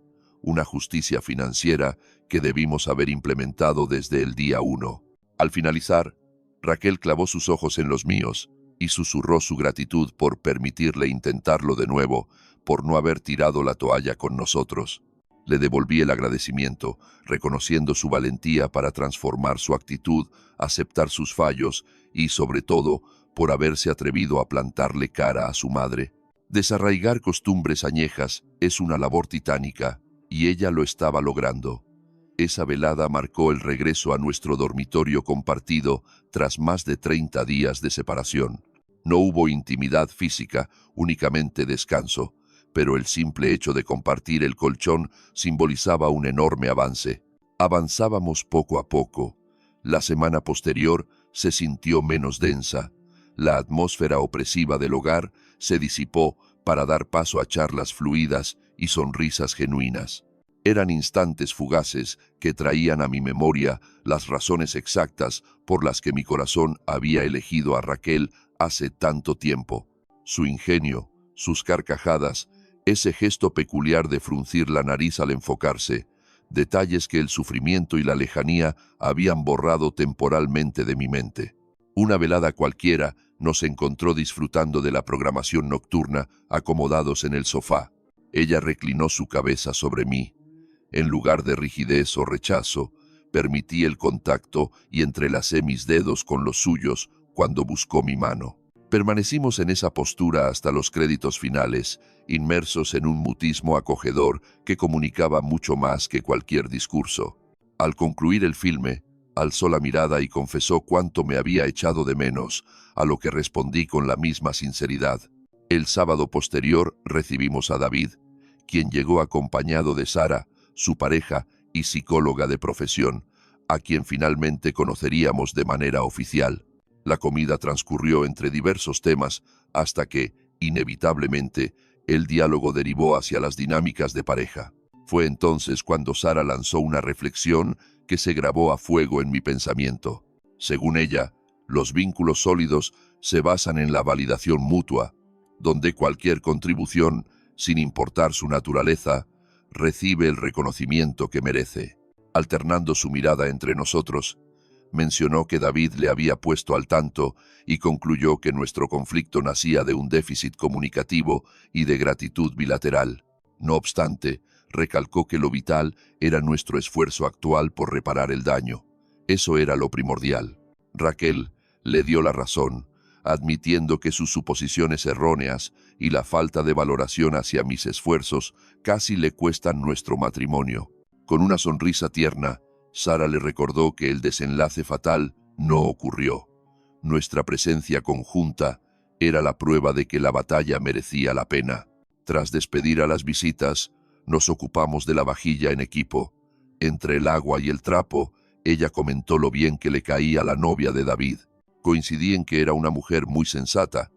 una justicia financiera que debimos haber implementado desde el día 1. Al finalizar, Raquel clavó sus ojos en los míos y susurró su gratitud por permitirle intentarlo de nuevo, por no haber tirado la toalla con nosotros. Le devolví el agradecimiento, reconociendo su valentía para transformar su actitud, aceptar sus fallos y, sobre todo, por haberse atrevido a plantarle cara a su madre. Desarraigar costumbres añejas es una labor titánica, y ella lo estaba logrando. Esa velada marcó el regreso a nuestro dormitorio compartido tras más de 30 días de separación. No hubo intimidad física, únicamente descanso, pero el simple hecho de compartir el colchón simbolizaba un enorme avance. Avanzábamos poco a poco. La semana posterior se sintió menos densa. La atmósfera opresiva del hogar se disipó para dar paso a charlas fluidas y sonrisas genuinas. Eran instantes fugaces que traían a mi memoria las razones exactas por las que mi corazón había elegido a Raquel hace tanto tiempo. Su ingenio, sus carcajadas, ese gesto peculiar de fruncir la nariz al enfocarse, detalles que el sufrimiento y la lejanía habían borrado temporalmente de mi mente. Una velada cualquiera nos encontró disfrutando de la programación nocturna, acomodados en el sofá. Ella reclinó su cabeza sobre mí. En lugar de rigidez o rechazo, permití el contacto y entrelacé mis dedos con los suyos cuando buscó mi mano. Permanecimos en esa postura hasta los créditos finales, inmersos en un mutismo acogedor que comunicaba mucho más que cualquier discurso. Al concluir el filme, alzó la mirada y confesó cuánto me había echado de menos, a lo que respondí con la misma sinceridad. El sábado posterior recibimos a David, quien llegó acompañado de Sara, su pareja y psicóloga de profesión, a quien finalmente conoceríamos de manera oficial. La comida transcurrió entre diversos temas hasta que, inevitablemente, el diálogo derivó hacia las dinámicas de pareja. Fue entonces cuando Sara lanzó una reflexión que se grabó a fuego en mi pensamiento. Según ella, los vínculos sólidos se basan en la validación mutua, donde cualquier contribución, sin importar su naturaleza, recibe el reconocimiento que merece. Alternando su mirada entre nosotros, mencionó que David le había puesto al tanto y concluyó que nuestro conflicto nacía de un déficit comunicativo y de gratitud bilateral. No obstante, recalcó que lo vital era nuestro esfuerzo actual por reparar el daño. Eso era lo primordial. Raquel le dio la razón, admitiendo que sus suposiciones erróneas y la falta de valoración hacia mis esfuerzos casi le cuestan nuestro matrimonio. Con una sonrisa tierna, Sara le recordó que el desenlace fatal no ocurrió. Nuestra presencia conjunta era la prueba de que la batalla merecía la pena. Tras despedir a las visitas, nos ocupamos de la vajilla en equipo. Entre el agua y el trapo, ella comentó lo bien que le caía la novia de David. Coincidí en que era una mujer muy sensata,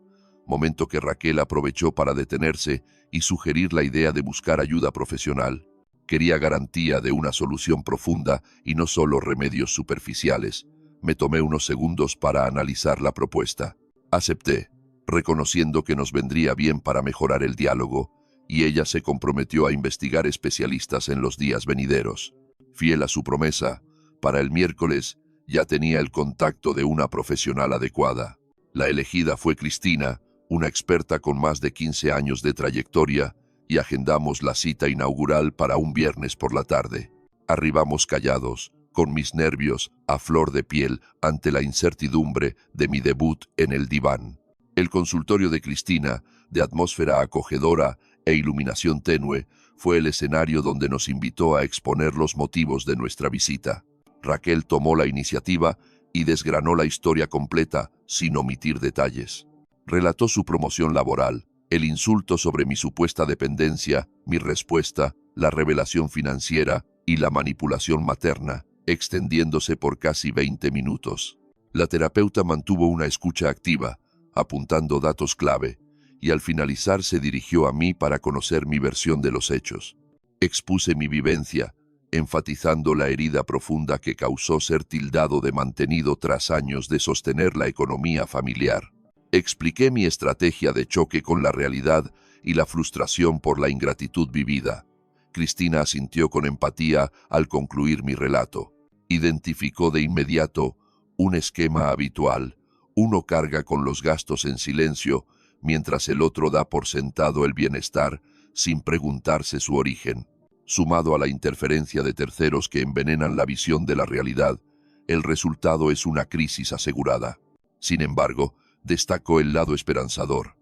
momento que Raquel aprovechó para detenerse y sugerir la idea de buscar ayuda profesional. Quería garantía de una solución profunda y no solo remedios superficiales. Me tomé unos segundos para analizar la propuesta. Acepté, reconociendo que nos vendría bien para mejorar el diálogo, y ella se comprometió a investigar especialistas en los días venideros. Fiel a su promesa, para el miércoles ya tenía el contacto de una profesional adecuada. La elegida fue Cristina, una experta con más de 15 años de trayectoria, y agendamos la cita inaugural para un viernes por la tarde. Arribamos callados, con mis nervios a flor de piel ante la incertidumbre de mi debut en el diván. El consultorio de Cristina, de atmósfera acogedora e iluminación tenue, fue el escenario donde nos invitó a exponer los motivos de nuestra visita. Raquel tomó la iniciativa y desgranó la historia completa, sin omitir detalles. Relató su promoción laboral, el insulto sobre mi supuesta dependencia, mi respuesta, la revelación financiera y la manipulación materna, extendiéndose por casi 20 minutos. La terapeuta mantuvo una escucha activa, apuntando datos clave, y al finalizar se dirigió a mí para conocer mi versión de los hechos. Expuse mi vivencia, enfatizando la herida profunda que causó ser tildado de mantenido tras años de sostener la economía familiar. Expliqué mi estrategia de choque con la realidad y la frustración por la ingratitud vivida. Cristina asintió con empatía al concluir mi relato. Identificó de inmediato un esquema habitual. Uno carga con los gastos en silencio, mientras el otro da por sentado el bienestar sin preguntarse su origen. Sumado a la interferencia de terceros que envenenan la visión de la realidad, el resultado es una crisis asegurada. Sin embargo, destacó el lado esperanzador.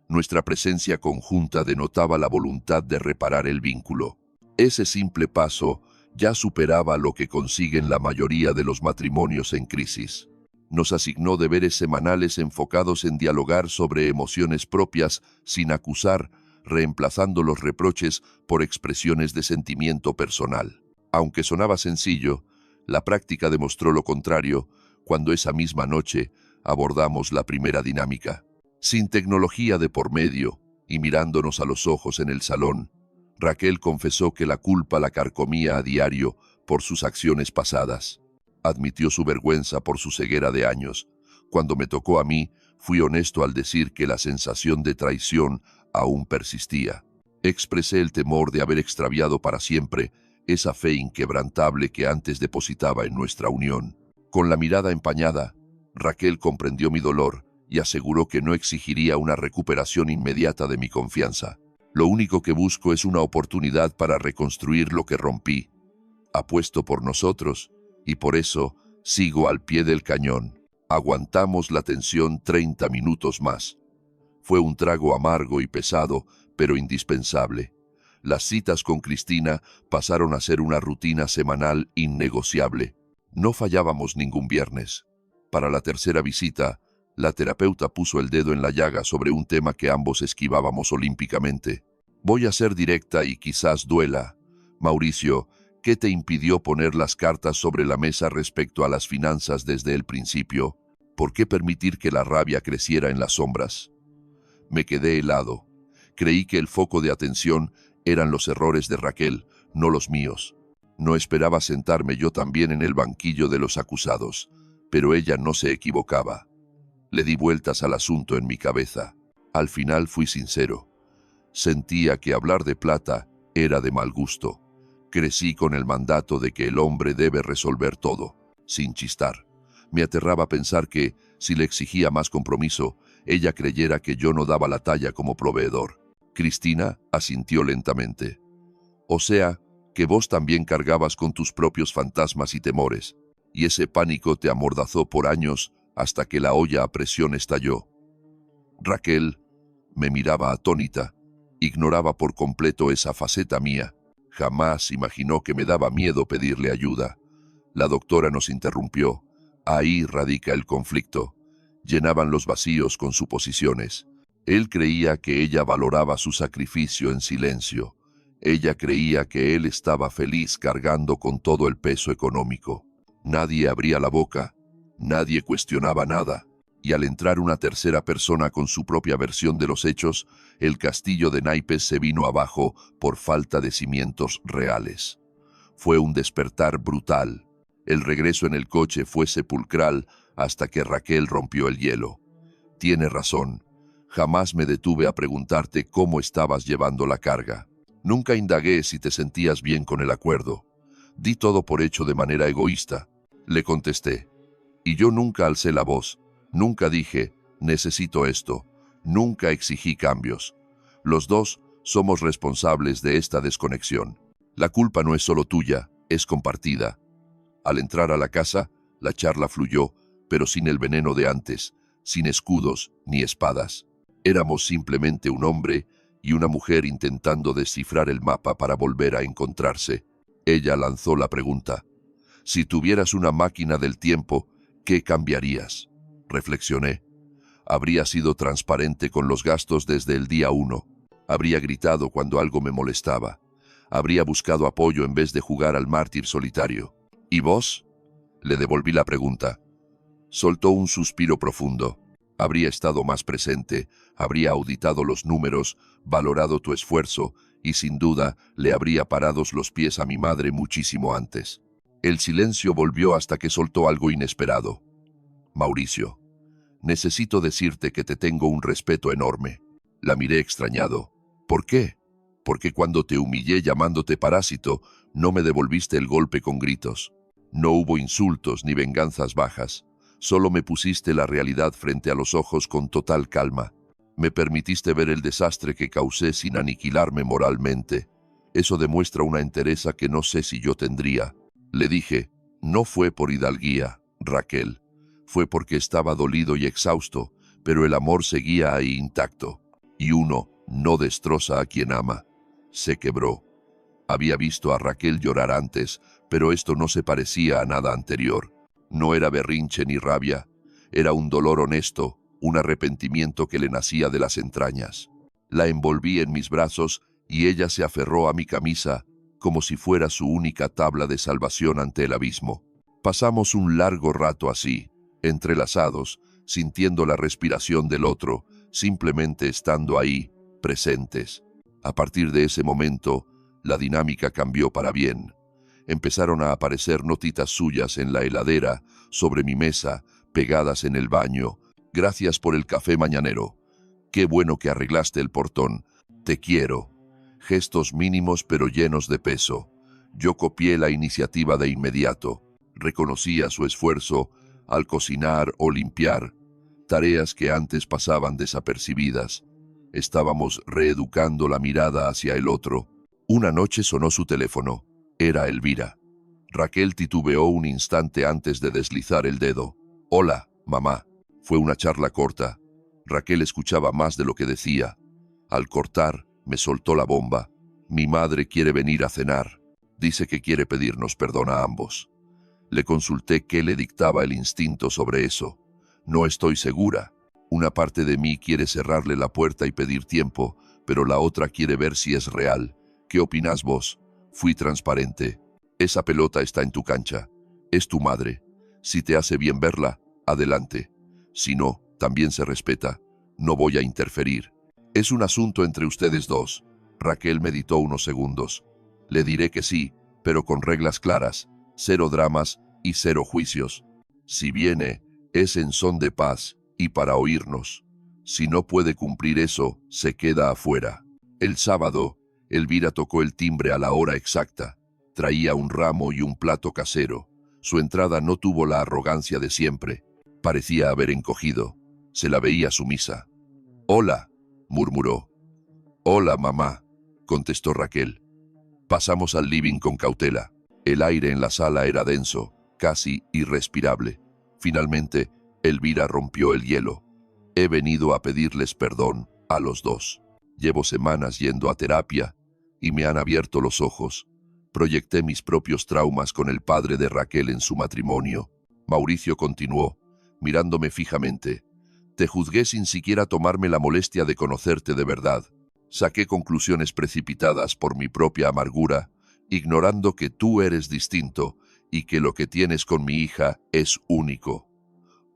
Nuestra presencia conjunta denotaba la voluntad de reparar el vínculo. Ese simple paso ya superaba lo que consiguen la mayoría de los matrimonios en crisis. Nos asignó deberes semanales enfocados en dialogar sobre emociones propias sin acusar, reemplazando los reproches por expresiones de sentimiento personal. Aunque sonaba sencillo, la práctica demostró lo contrario cuando esa misma noche abordamos la primera dinámica. Sin tecnología de por medio y mirándonos a los ojos en el salón, Raquel confesó que la culpa la carcomía a diario por sus acciones pasadas. Admitió su vergüenza por su ceguera de años. Cuando me tocó a mí, fui honesto al decir que la sensación de traición aún persistía. Expresé el temor de haber extraviado para siempre esa fe inquebrantable que antes depositaba en nuestra unión. Con la mirada empañada, Raquel comprendió mi dolor y aseguró que no exigiría una recuperación inmediata de mi confianza. Lo único que busco es una oportunidad para reconstruir lo que rompí. Apuesto por nosotros y por eso sigo al pie del cañón. Aguantamos la tensión 30 minutos más. Fue un trago amargo y pesado, pero indispensable. Las citas con Cristina pasaron a ser una rutina semanal innegociable. No fallábamos ningún viernes. Para la tercera visita, la terapeuta puso el dedo en la llaga sobre un tema que ambos esquivábamos olímpicamente. Voy a ser directa y quizás duela. Mauricio, ¿qué te impidió poner las cartas sobre la mesa respecto a las finanzas desde el principio? ¿Por qué permitir que la rabia creciera en las sombras? Me quedé helado. Creí que el foco de atención eran los errores de Raquel, no los míos. No esperaba sentarme yo también en el banquillo de los acusados, pero ella no se equivocaba. Le di vueltas al asunto en mi cabeza. Al final fui sincero. Sentía que hablar de plata era de mal gusto. Crecí con el mandato de que el hombre debe resolver todo, sin chistar. Me aterraba pensar que, si le exigía más compromiso, ella creyera que yo no daba la talla como proveedor. Cristina asintió lentamente. O sea, que vos también cargabas con tus propios fantasmas y temores, y ese pánico te amordazó por años hasta que la olla a presión estalló. Raquel me miraba atónita, ignoraba por completo esa faceta mía. Jamás imaginó que me daba miedo pedirle ayuda. La doctora nos interrumpió. Ahí radica el conflicto. Llenaban los vacíos con suposiciones. Él creía que ella valoraba su sacrificio en silencio. Ella creía que él estaba feliz cargando con todo el peso económico. Nadie abría la boca, nadie cuestionaba nada. Y al entrar una tercera persona con su propia versión de los hechos, el castillo de naipes se vino abajo por falta de cimientos reales. Fue un despertar brutal. El regreso en el coche fue sepulcral hasta que Raquel rompió el hielo. Tiene razón. Jamás me detuve a preguntarte cómo estabas llevando la carga. Nunca indagué si te sentías bien con el acuerdo. Di todo por hecho de manera egoísta. Le contesté. Y yo nunca alcé la voz. Nunca dije, necesito esto. Nunca exigí cambios. Los dos Somos responsables de esta desconexión. La culpa no es solo tuya, es compartida. Al entrar a la casa, la charla fluyó, pero sin el veneno de antes, sin escudos ni espadas. Éramos simplemente un hombre y una mujer intentando descifrar el mapa para volver a encontrarse. Ella lanzó la pregunta: si tuvieras una máquina del tiempo, ¿qué cambiarías? Reflexioné. Habría sido transparente con los gastos desde el día 1. Habría gritado cuando algo me molestaba. Habría buscado apoyo en vez de jugar al mártir solitario. ¿Y vos? Le devolví la pregunta. Soltó un suspiro profundo. Habría estado más presente, habría auditado los números, valorado tu esfuerzo y sin duda le habría parado los pies a mi madre muchísimo antes. El silencio volvió hasta que soltó algo inesperado. Mauricio, necesito decirte que te tengo un respeto enorme. La miré extrañado. ¿Por qué? Porque cuando te humillé llamándote parásito, no me devolviste el golpe con gritos. No hubo insultos ni venganzas bajas. Solo me pusiste la realidad frente a los ojos con total calma. Me permitiste ver el desastre que causé sin aniquilarme moralmente. Eso demuestra una entereza que no sé si yo tendría. Le dije, no fue por hidalguía, Raquel. Fue porque estaba dolido y exhausto, pero el amor seguía ahí intacto. Y uno no destroza a quien ama. Se quebró. Había visto a Raquel llorar antes, pero esto no se parecía a nada anterior. No era berrinche ni rabia, era un dolor honesto, un arrepentimiento que le nacía de las entrañas. La envolví en mis brazos y ella se aferró a mi camisa como si fuera su única tabla de salvación ante el abismo. Pasamos un largo rato así, entrelazados, sintiendo la respiración del otro, simplemente estando ahí, presentes. A partir de ese momento, la dinámica cambió para bien. Empezaron a aparecer notitas suyas en la heladera, sobre mi mesa, pegadas en el baño. Gracias por el café mañanero. Qué bueno que arreglaste el portón. Te quiero. Gestos mínimos pero llenos de peso. Yo copié la iniciativa de inmediato. Reconocía su esfuerzo al cocinar o limpiar, tareas que antes pasaban desapercibidas. Estábamos reeducando la mirada hacia el otro. Una noche sonó su teléfono. Era Elvira. Raquel titubeó un instante antes de deslizar el dedo. «Hola, mamá». Fue una charla corta. Raquel escuchaba más de lo que decía. Al cortar, me soltó la bomba. «Mi madre quiere venir a cenar. Dice que quiere pedirnos perdón a ambos». Le consulté qué le dictaba el instinto sobre eso. «No estoy segura. Una parte de mí quiere cerrarle la puerta y pedir tiempo, pero la otra quiere ver si es real. ¿Qué opinás vos?» Fui transparente. «Esa pelota está en tu cancha. Es tu madre. Si te hace bien verla, adelante. Si no, también se respeta. No voy a interferir. Es un asunto entre ustedes dos». Raquel meditó unos segundos. «Le diré que sí, pero con reglas claras. 0 dramas y 0 juicios. Si viene, es en son de paz y para oírnos. Si no puede cumplir eso, se queda afuera». El sábado, Elvira tocó el timbre a la hora exacta. Traía un ramo y un plato casero. Su entrada no tuvo la arrogancia de siempre. Parecía haber encogido. Se la veía sumisa. «Hola», murmuró. «Hola, mamá», contestó Raquel. Pasamos al living con cautela. El aire en la sala era denso, casi irrespirable. Finalmente, Elvira rompió el hielo. «He venido a pedirles perdón a los dos. Llevo semanas yendo a terapia y me han abierto los ojos. Proyecté mis propios traumas con el padre de Raquel en su matrimonio». Mauricio continuó, mirándome fijamente. «Te juzgué sin siquiera tomarme la molestia de conocerte de verdad. Saqué conclusiones precipitadas por mi propia amargura, ignorando que tú eres distinto y que lo que tienes con mi hija es único.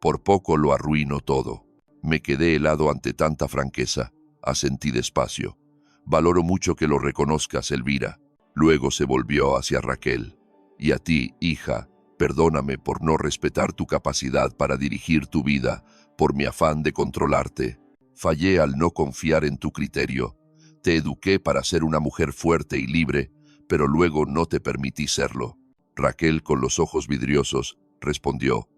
Por poco lo arruino todo». Me quedé helado ante tanta franqueza. Asentí despacio. «Valoro mucho que lo reconozcas, Elvira». Luego se volvió hacia Raquel. «Y a ti, hija, perdóname por no respetar tu capacidad para dirigir tu vida, por mi afán de controlarte. Fallé al no confiar en tu criterio. Te eduqué para ser una mujer fuerte y libre, pero luego no te permití serlo». Raquel, con los ojos vidriosos, respondió: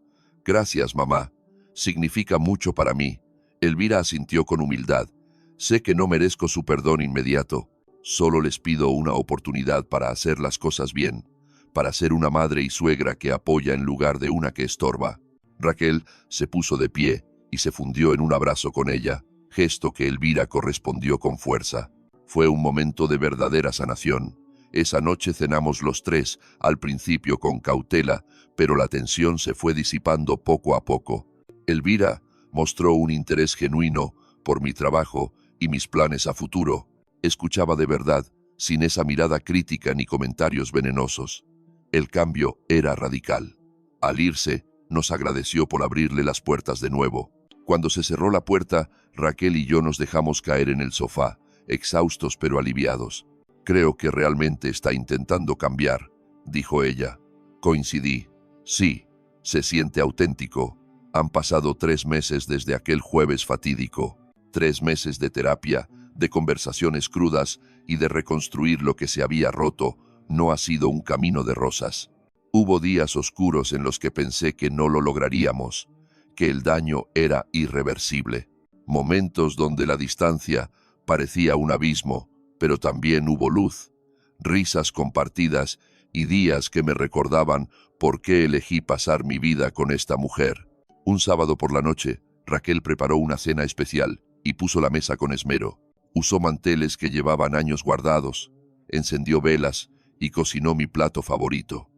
«Gracias, mamá. Significa mucho para mí». Elvira asintió con humildad. Sé que no merezco su perdón inmediato. Solo les pido una oportunidad para hacer las cosas bien, para ser una madre y suegra que apoya en lugar de una que estorba. Raquel se puso de pie y se fundió en un abrazo con ella, gesto que Elvira correspondió con fuerza. Fue un momento de verdadera sanación. Esa noche cenamos los tres, al principio con cautela, pero la tensión se fue disipando poco a poco. Elvira mostró un interés genuino por mi trabajo y mis planes a futuro. Escuchaba de verdad, sin esa mirada crítica ni comentarios venenosos. El cambio era radical. Al irse, nos agradeció por abrirle las puertas de nuevo. Cuando se cerró la puerta, Raquel y yo nos dejamos caer en el sofá, exhaustos pero aliviados. Creo que realmente está intentando cambiar, dijo ella. Coincidí. Sí, se siente auténtico. Han pasado 3 meses desde aquel jueves fatídico. 3 meses de terapia, de conversaciones crudas y de reconstruir lo que se había roto. No ha sido un camino de rosas. Hubo días oscuros en los que pensé que no lo lograríamos, que el daño era irreversible. Momentos donde la distancia parecía un abismo, pero también hubo luz, risas compartidas y días que me recordaban por qué elegí pasar mi vida con esta mujer. Un sábado por la noche, Raquel preparó una cena especial y puso la mesa con esmero. Usó manteles que llevaban años guardados, encendió velas y cocinó mi plato favorito.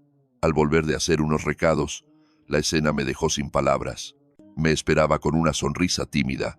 Al volver de hacer unos recados, la escena me dejó sin palabras. Me esperaba con una sonrisa tímida.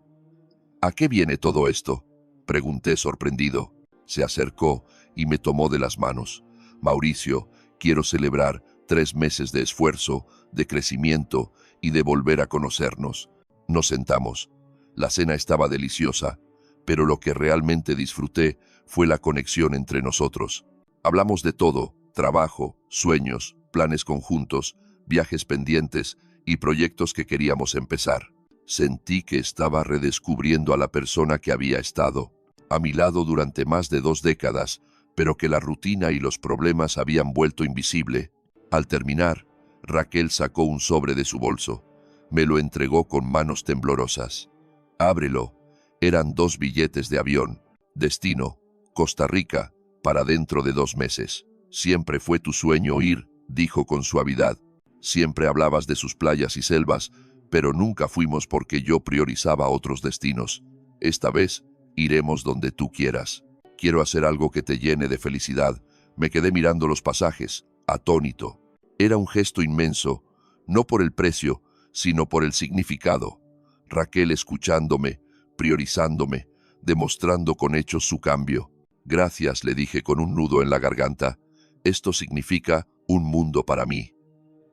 ¿A qué viene todo esto?, pregunté sorprendido. Se acercó y me tomó de las manos. Mauricio, quiero celebrar 3 meses de esfuerzo, de crecimiento y de volver a conocernos. Nos sentamos. La cena estaba deliciosa, pero lo que realmente disfruté fue la conexión entre nosotros. Hablamos de todo: trabajo, sueños, planes conjuntos, viajes pendientes y proyectos que queríamos empezar. Sentí que estaba redescubriendo a la persona que había estado a mi lado durante más de 2 décadas, pero que la rutina y los problemas habían vuelto invisible. Al terminar, Raquel sacó un sobre de su bolso. Me lo entregó con manos temblorosas. Ábrelo. Eran 2 billetes de avión. Destino: Costa Rica, para dentro de 2 meses. Siempre fue tu sueño ir, dijo con suavidad. Siempre hablabas de sus playas y selvas, pero nunca fuimos porque yo priorizaba otros destinos. Esta vez, iremos donde tú quieras. Quiero hacer algo que te llene de felicidad. Me quedé mirando los pasajes, atónito. Era un gesto inmenso, no por el precio, sino por el significado. Raquel escuchándome, priorizándome, demostrando con hechos su cambio. Gracias, le dije con un nudo en la garganta. Esto significa un mundo para mí.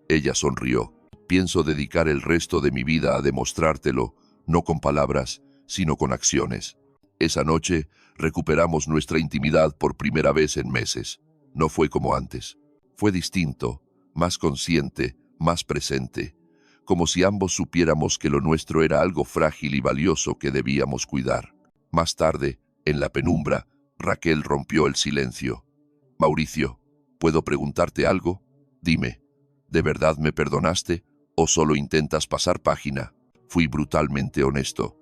Ella sonrió. Pienso dedicar el resto de mi vida a demostrártelo, no con palabras, sino con acciones. Esa noche recuperamos nuestra intimidad por primera vez en meses. No fue como antes. Fue distinto, más consciente, más presente, como si ambos supiéramos que lo nuestro era algo frágil y valioso que debíamos cuidar. Más tarde, en la penumbra, Raquel rompió el silencio. Mauricio, ¿puedo preguntarte algo? Dime, ¿de verdad me perdonaste o solo intentas pasar página? Fui brutalmente honesto.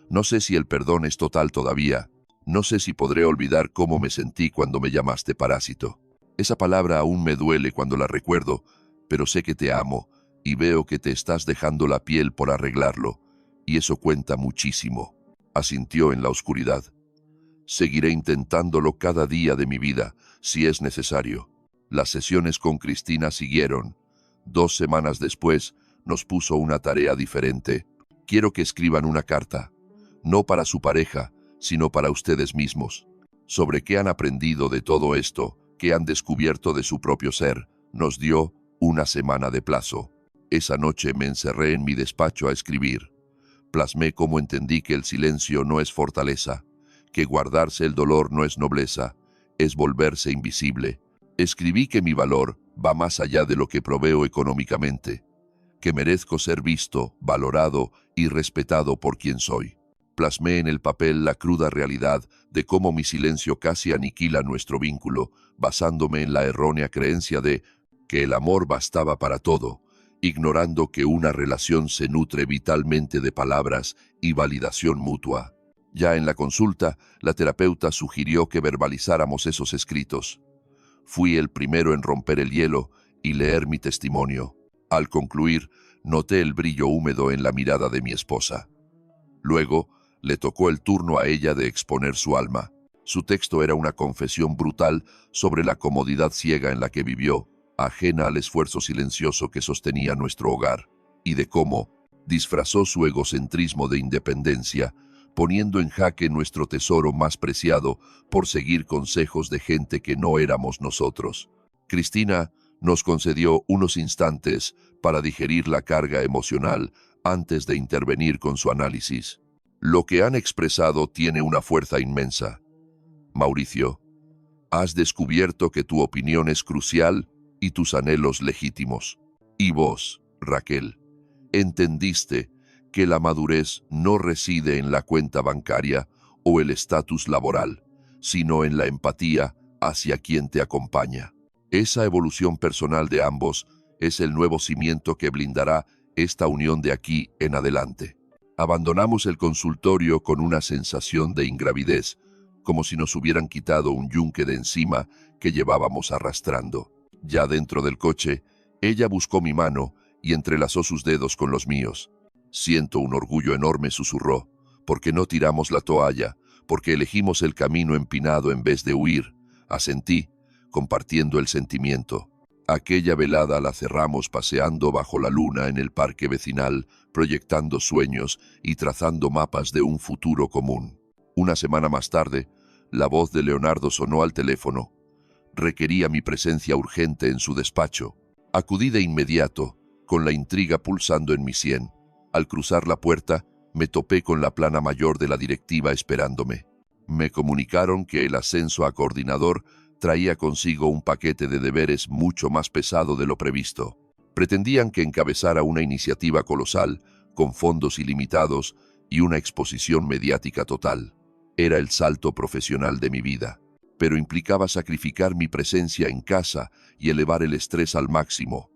No sé si el perdón es total todavía. No sé si podré olvidar cómo me sentí cuando me llamaste parásito. Esa palabra aún me duele cuando la recuerdo, pero sé que te amo y veo que te estás dejando la piel por arreglarlo, y eso cuenta muchísimo. Asintió en la oscuridad. Seguiré intentándolo cada día de mi vida, si es necesario. Las sesiones con Cristina siguieron. 2 semanas después, nos puso una tarea diferente. Quiero que escriban una carta, no para su pareja, sino para ustedes mismos. Sobre qué han aprendido de todo esto, qué han descubierto de su propio ser. Nos dio 1 semana de plazo. Esa noche me encerré en mi despacho a escribir. Plasmé cómo entendí que el silencio no es fortaleza, que guardarse el dolor no es nobleza, es volverse invisible. Escribí que mi valor va más allá de lo que proveo económicamente, que merezco ser visto, valorado y respetado por quien soy. Plasmé en el papel la cruda realidad de cómo mi silencio casi aniquila nuestro vínculo, basándome en la errónea creencia de que el amor bastaba para todo, ignorando que una relación se nutre vitalmente de palabras y validación mutua. Ya en la consulta, la terapeuta sugirió que verbalizáramos esos escritos. Fui el primero en romper el hielo y leer mi testimonio. Al concluir, noté el brillo húmedo en la mirada de mi esposa. Luego, le tocó el turno a ella de exponer su alma. Su texto era una confesión brutal sobre la comodidad ciega en la que vivió, ajena al esfuerzo silencioso que sostenía nuestro hogar, y de cómo disfrazó su egocentrismo de independencia, poniendo en jaque nuestro tesoro más preciado por seguir consejos de gente que no éramos nosotros. Cristina nos concedió unos instantes para digerir la carga emocional antes de intervenir con su análisis. Lo que han expresado tiene una fuerza inmensa. Mauricio, has descubierto que tu opinión es crucial y tus anhelos legítimos. Y vos, Raquel, entendiste que la madurez no reside en la cuenta bancaria o el estatus laboral, sino en la empatía hacia quien te acompaña. Esa evolución personal de ambos es el nuevo cimiento que blindará esta unión de aquí en adelante. Abandonamos el consultorio con una sensación de ingravidez, como si nos hubieran quitado un yunque de encima que llevábamos arrastrando. Ya dentro del coche, ella buscó mi mano y entrelazó sus dedos con los míos. Siento un orgullo enorme, susurró, porque no tiramos la toalla, porque elegimos el camino empinado en vez de huir. Asentí, compartiendo el sentimiento. Aquella velada la cerramos paseando bajo la luna en el parque vecinal, proyectando sueños y trazando mapas de un futuro común. Una semana más tarde, la voz de Leonardo sonó al teléfono. Requería mi presencia urgente en su despacho. Acudí de inmediato, con la intriga pulsando en mi sien. Al cruzar la puerta, me topé con la plana mayor de la directiva esperándome. Me comunicaron que el ascenso a coordinador traía consigo un paquete de deberes mucho más pesado de lo previsto. Pretendían que encabezara una iniciativa colosal, con fondos ilimitados y una exposición mediática total. Era el salto profesional de mi vida, pero implicaba sacrificar mi presencia en casa y elevar el estrés al máximo.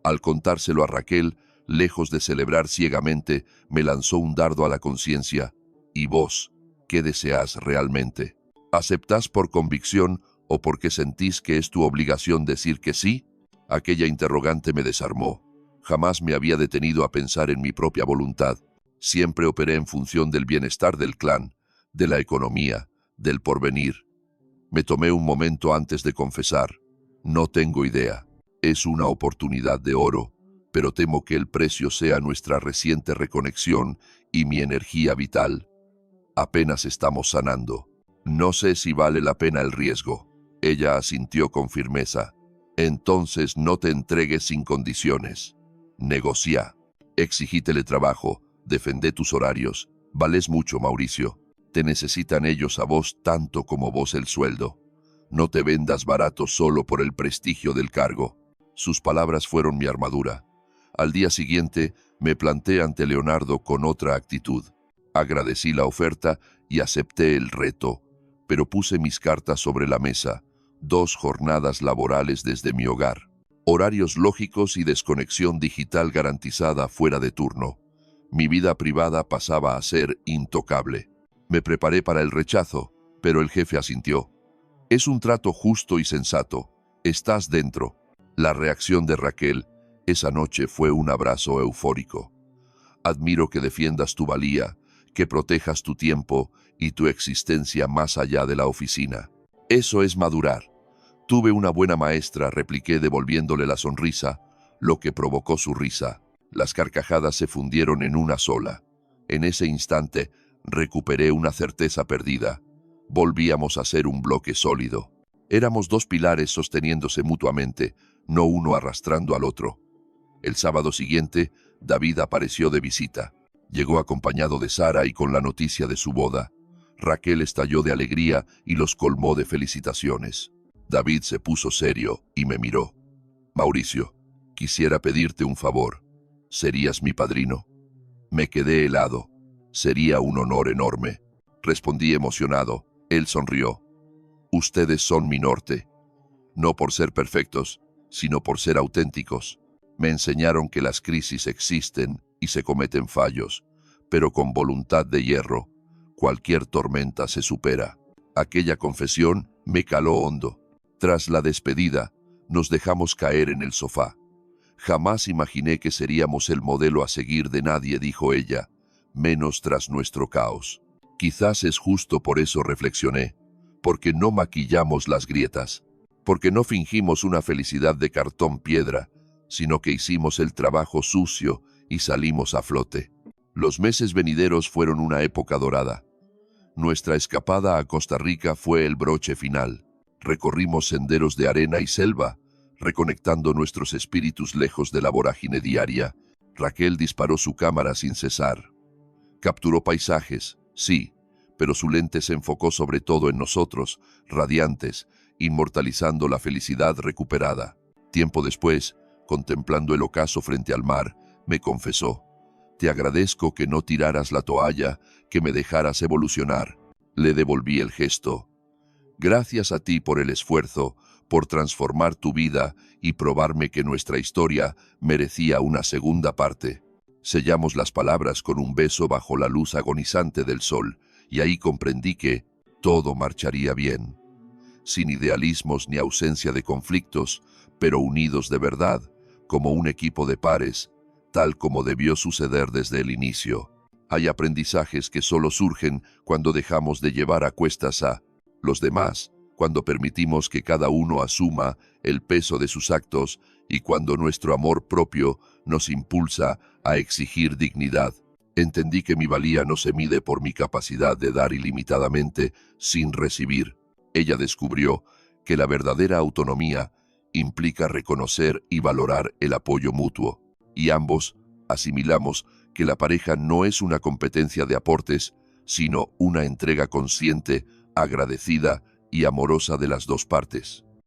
Al contárselo a Raquel, lejos de celebrar ciegamente, me lanzó un dardo a la conciencia. ¿Y vos, qué deseas realmente? ¿Aceptás por convicción o porque sentís que es tu obligación decir que sí? Aquella interrogante me desarmó. Jamás me había detenido a pensar en mi propia voluntad. Siempre operé en función del bienestar del clan, de la economía, del porvenir. Me tomé un momento antes de confesar. No tengo idea. Es una oportunidad de oro, pero temo que el precio sea nuestra reciente reconexión y mi energía vital. Apenas estamos sanando. No sé si vale la pena el riesgo. Ella asintió con firmeza. Entonces no te entregues sin condiciones. Negocia. Exigí teletrabajo. Defendé tus horarios. Vales mucho, Mauricio. Te necesitan ellos a vos tanto como vos el sueldo. No te vendas barato solo por el prestigio del cargo. Sus palabras fueron mi armadura. Al día siguiente me planté ante Leonardo con otra actitud. Agradecí la oferta y acepté el reto, pero puse mis cartas sobre la mesa. 2 jornadas laborales desde mi hogar, horarios lógicos y desconexión digital garantizada fuera de turno. Mi vida privada pasaba a ser intocable. Me preparé para el rechazo, pero el jefe asintió. Es un trato justo y sensato. Estás dentro. La reacción de Raquel esa noche fue un abrazo eufórico. Admiro que defiendas tu valía, que protejas tu tiempo y tu existencia más allá de la oficina. Eso es madurar. Tuve una buena maestra, repliqué devolviéndole la sonrisa, lo que provocó su risa. Las carcajadas se fundieron en una sola. En ese instante, recuperé una certeza perdida. Volvíamos a ser un bloque sólido. Éramos 2 pilares sosteniéndose mutuamente, no uno arrastrando al otro. El sábado siguiente, David apareció de visita. Llegó acompañado de Sara y con la noticia de su boda. Raquel estalló de alegría y los colmó de felicitaciones. David se puso serio y me miró. Mauricio, quisiera pedirte un favor. ¿Serías mi padrino? Me quedé helado. Sería un honor enorme. Respondí emocionado. Él sonrió. Ustedes son mi norte. No por ser perfectos, sino por ser auténticos. Me enseñaron que las crisis existen y se cometen fallos, pero con voluntad de hierro. cualquier tormenta se supera. Aquella confesión me caló hondo. Tras la despedida, nos dejamos caer en el sofá. Jamás imaginé que seríamos el modelo a seguir de nadie, dijo ella, menos tras nuestro caos. Quizás es justo por eso, reflexioné, porque no maquillamos las grietas, porque no fingimos una felicidad de cartón piedra, sino que hicimos el trabajo sucio y salimos a flote. Los meses venideros fueron una época dorada. Nuestra escapada a Costa Rica fue el broche final. Recorrimos senderos de arena y selva, reconectando nuestros espíritus lejos de la vorágine diaria. Raquel disparó su cámara sin cesar. Capturó paisajes, sí, pero su lente se enfocó sobre todo en nosotros, radiantes, inmortalizando la felicidad recuperada. Tiempo después, contemplando el ocaso frente al mar, me confesó: «Te agradezco que no tiraras la toalla, que me dejaras evolucionar». Le devolví el gesto. «Gracias a ti por el esfuerzo, por transformar tu vida y probarme que nuestra historia merecía una segunda parte». Sellamos las palabras con un beso bajo la luz agonizante del sol, y ahí comprendí que todo marcharía bien. Sin idealismos ni ausencia de conflictos, pero unidos de verdad, como un equipo de pares, tal como debió suceder desde el inicio. Hay aprendizajes que solo surgen cuando dejamos de llevar a cuestas a los demás, cuando permitimos que cada uno asuma el peso de sus actos y cuando nuestro amor propio nos impulsa a exigir dignidad. Entendí que mi valía no se mide por mi capacidad de dar ilimitadamente sin recibir. Ella descubrió que la verdadera autonomía implica reconocer y valorar el apoyo mutuo, y ambos asimilamos que la pareja no es una competencia de aportes, sino una entrega consciente, agradecida y amorosa de las dos partes.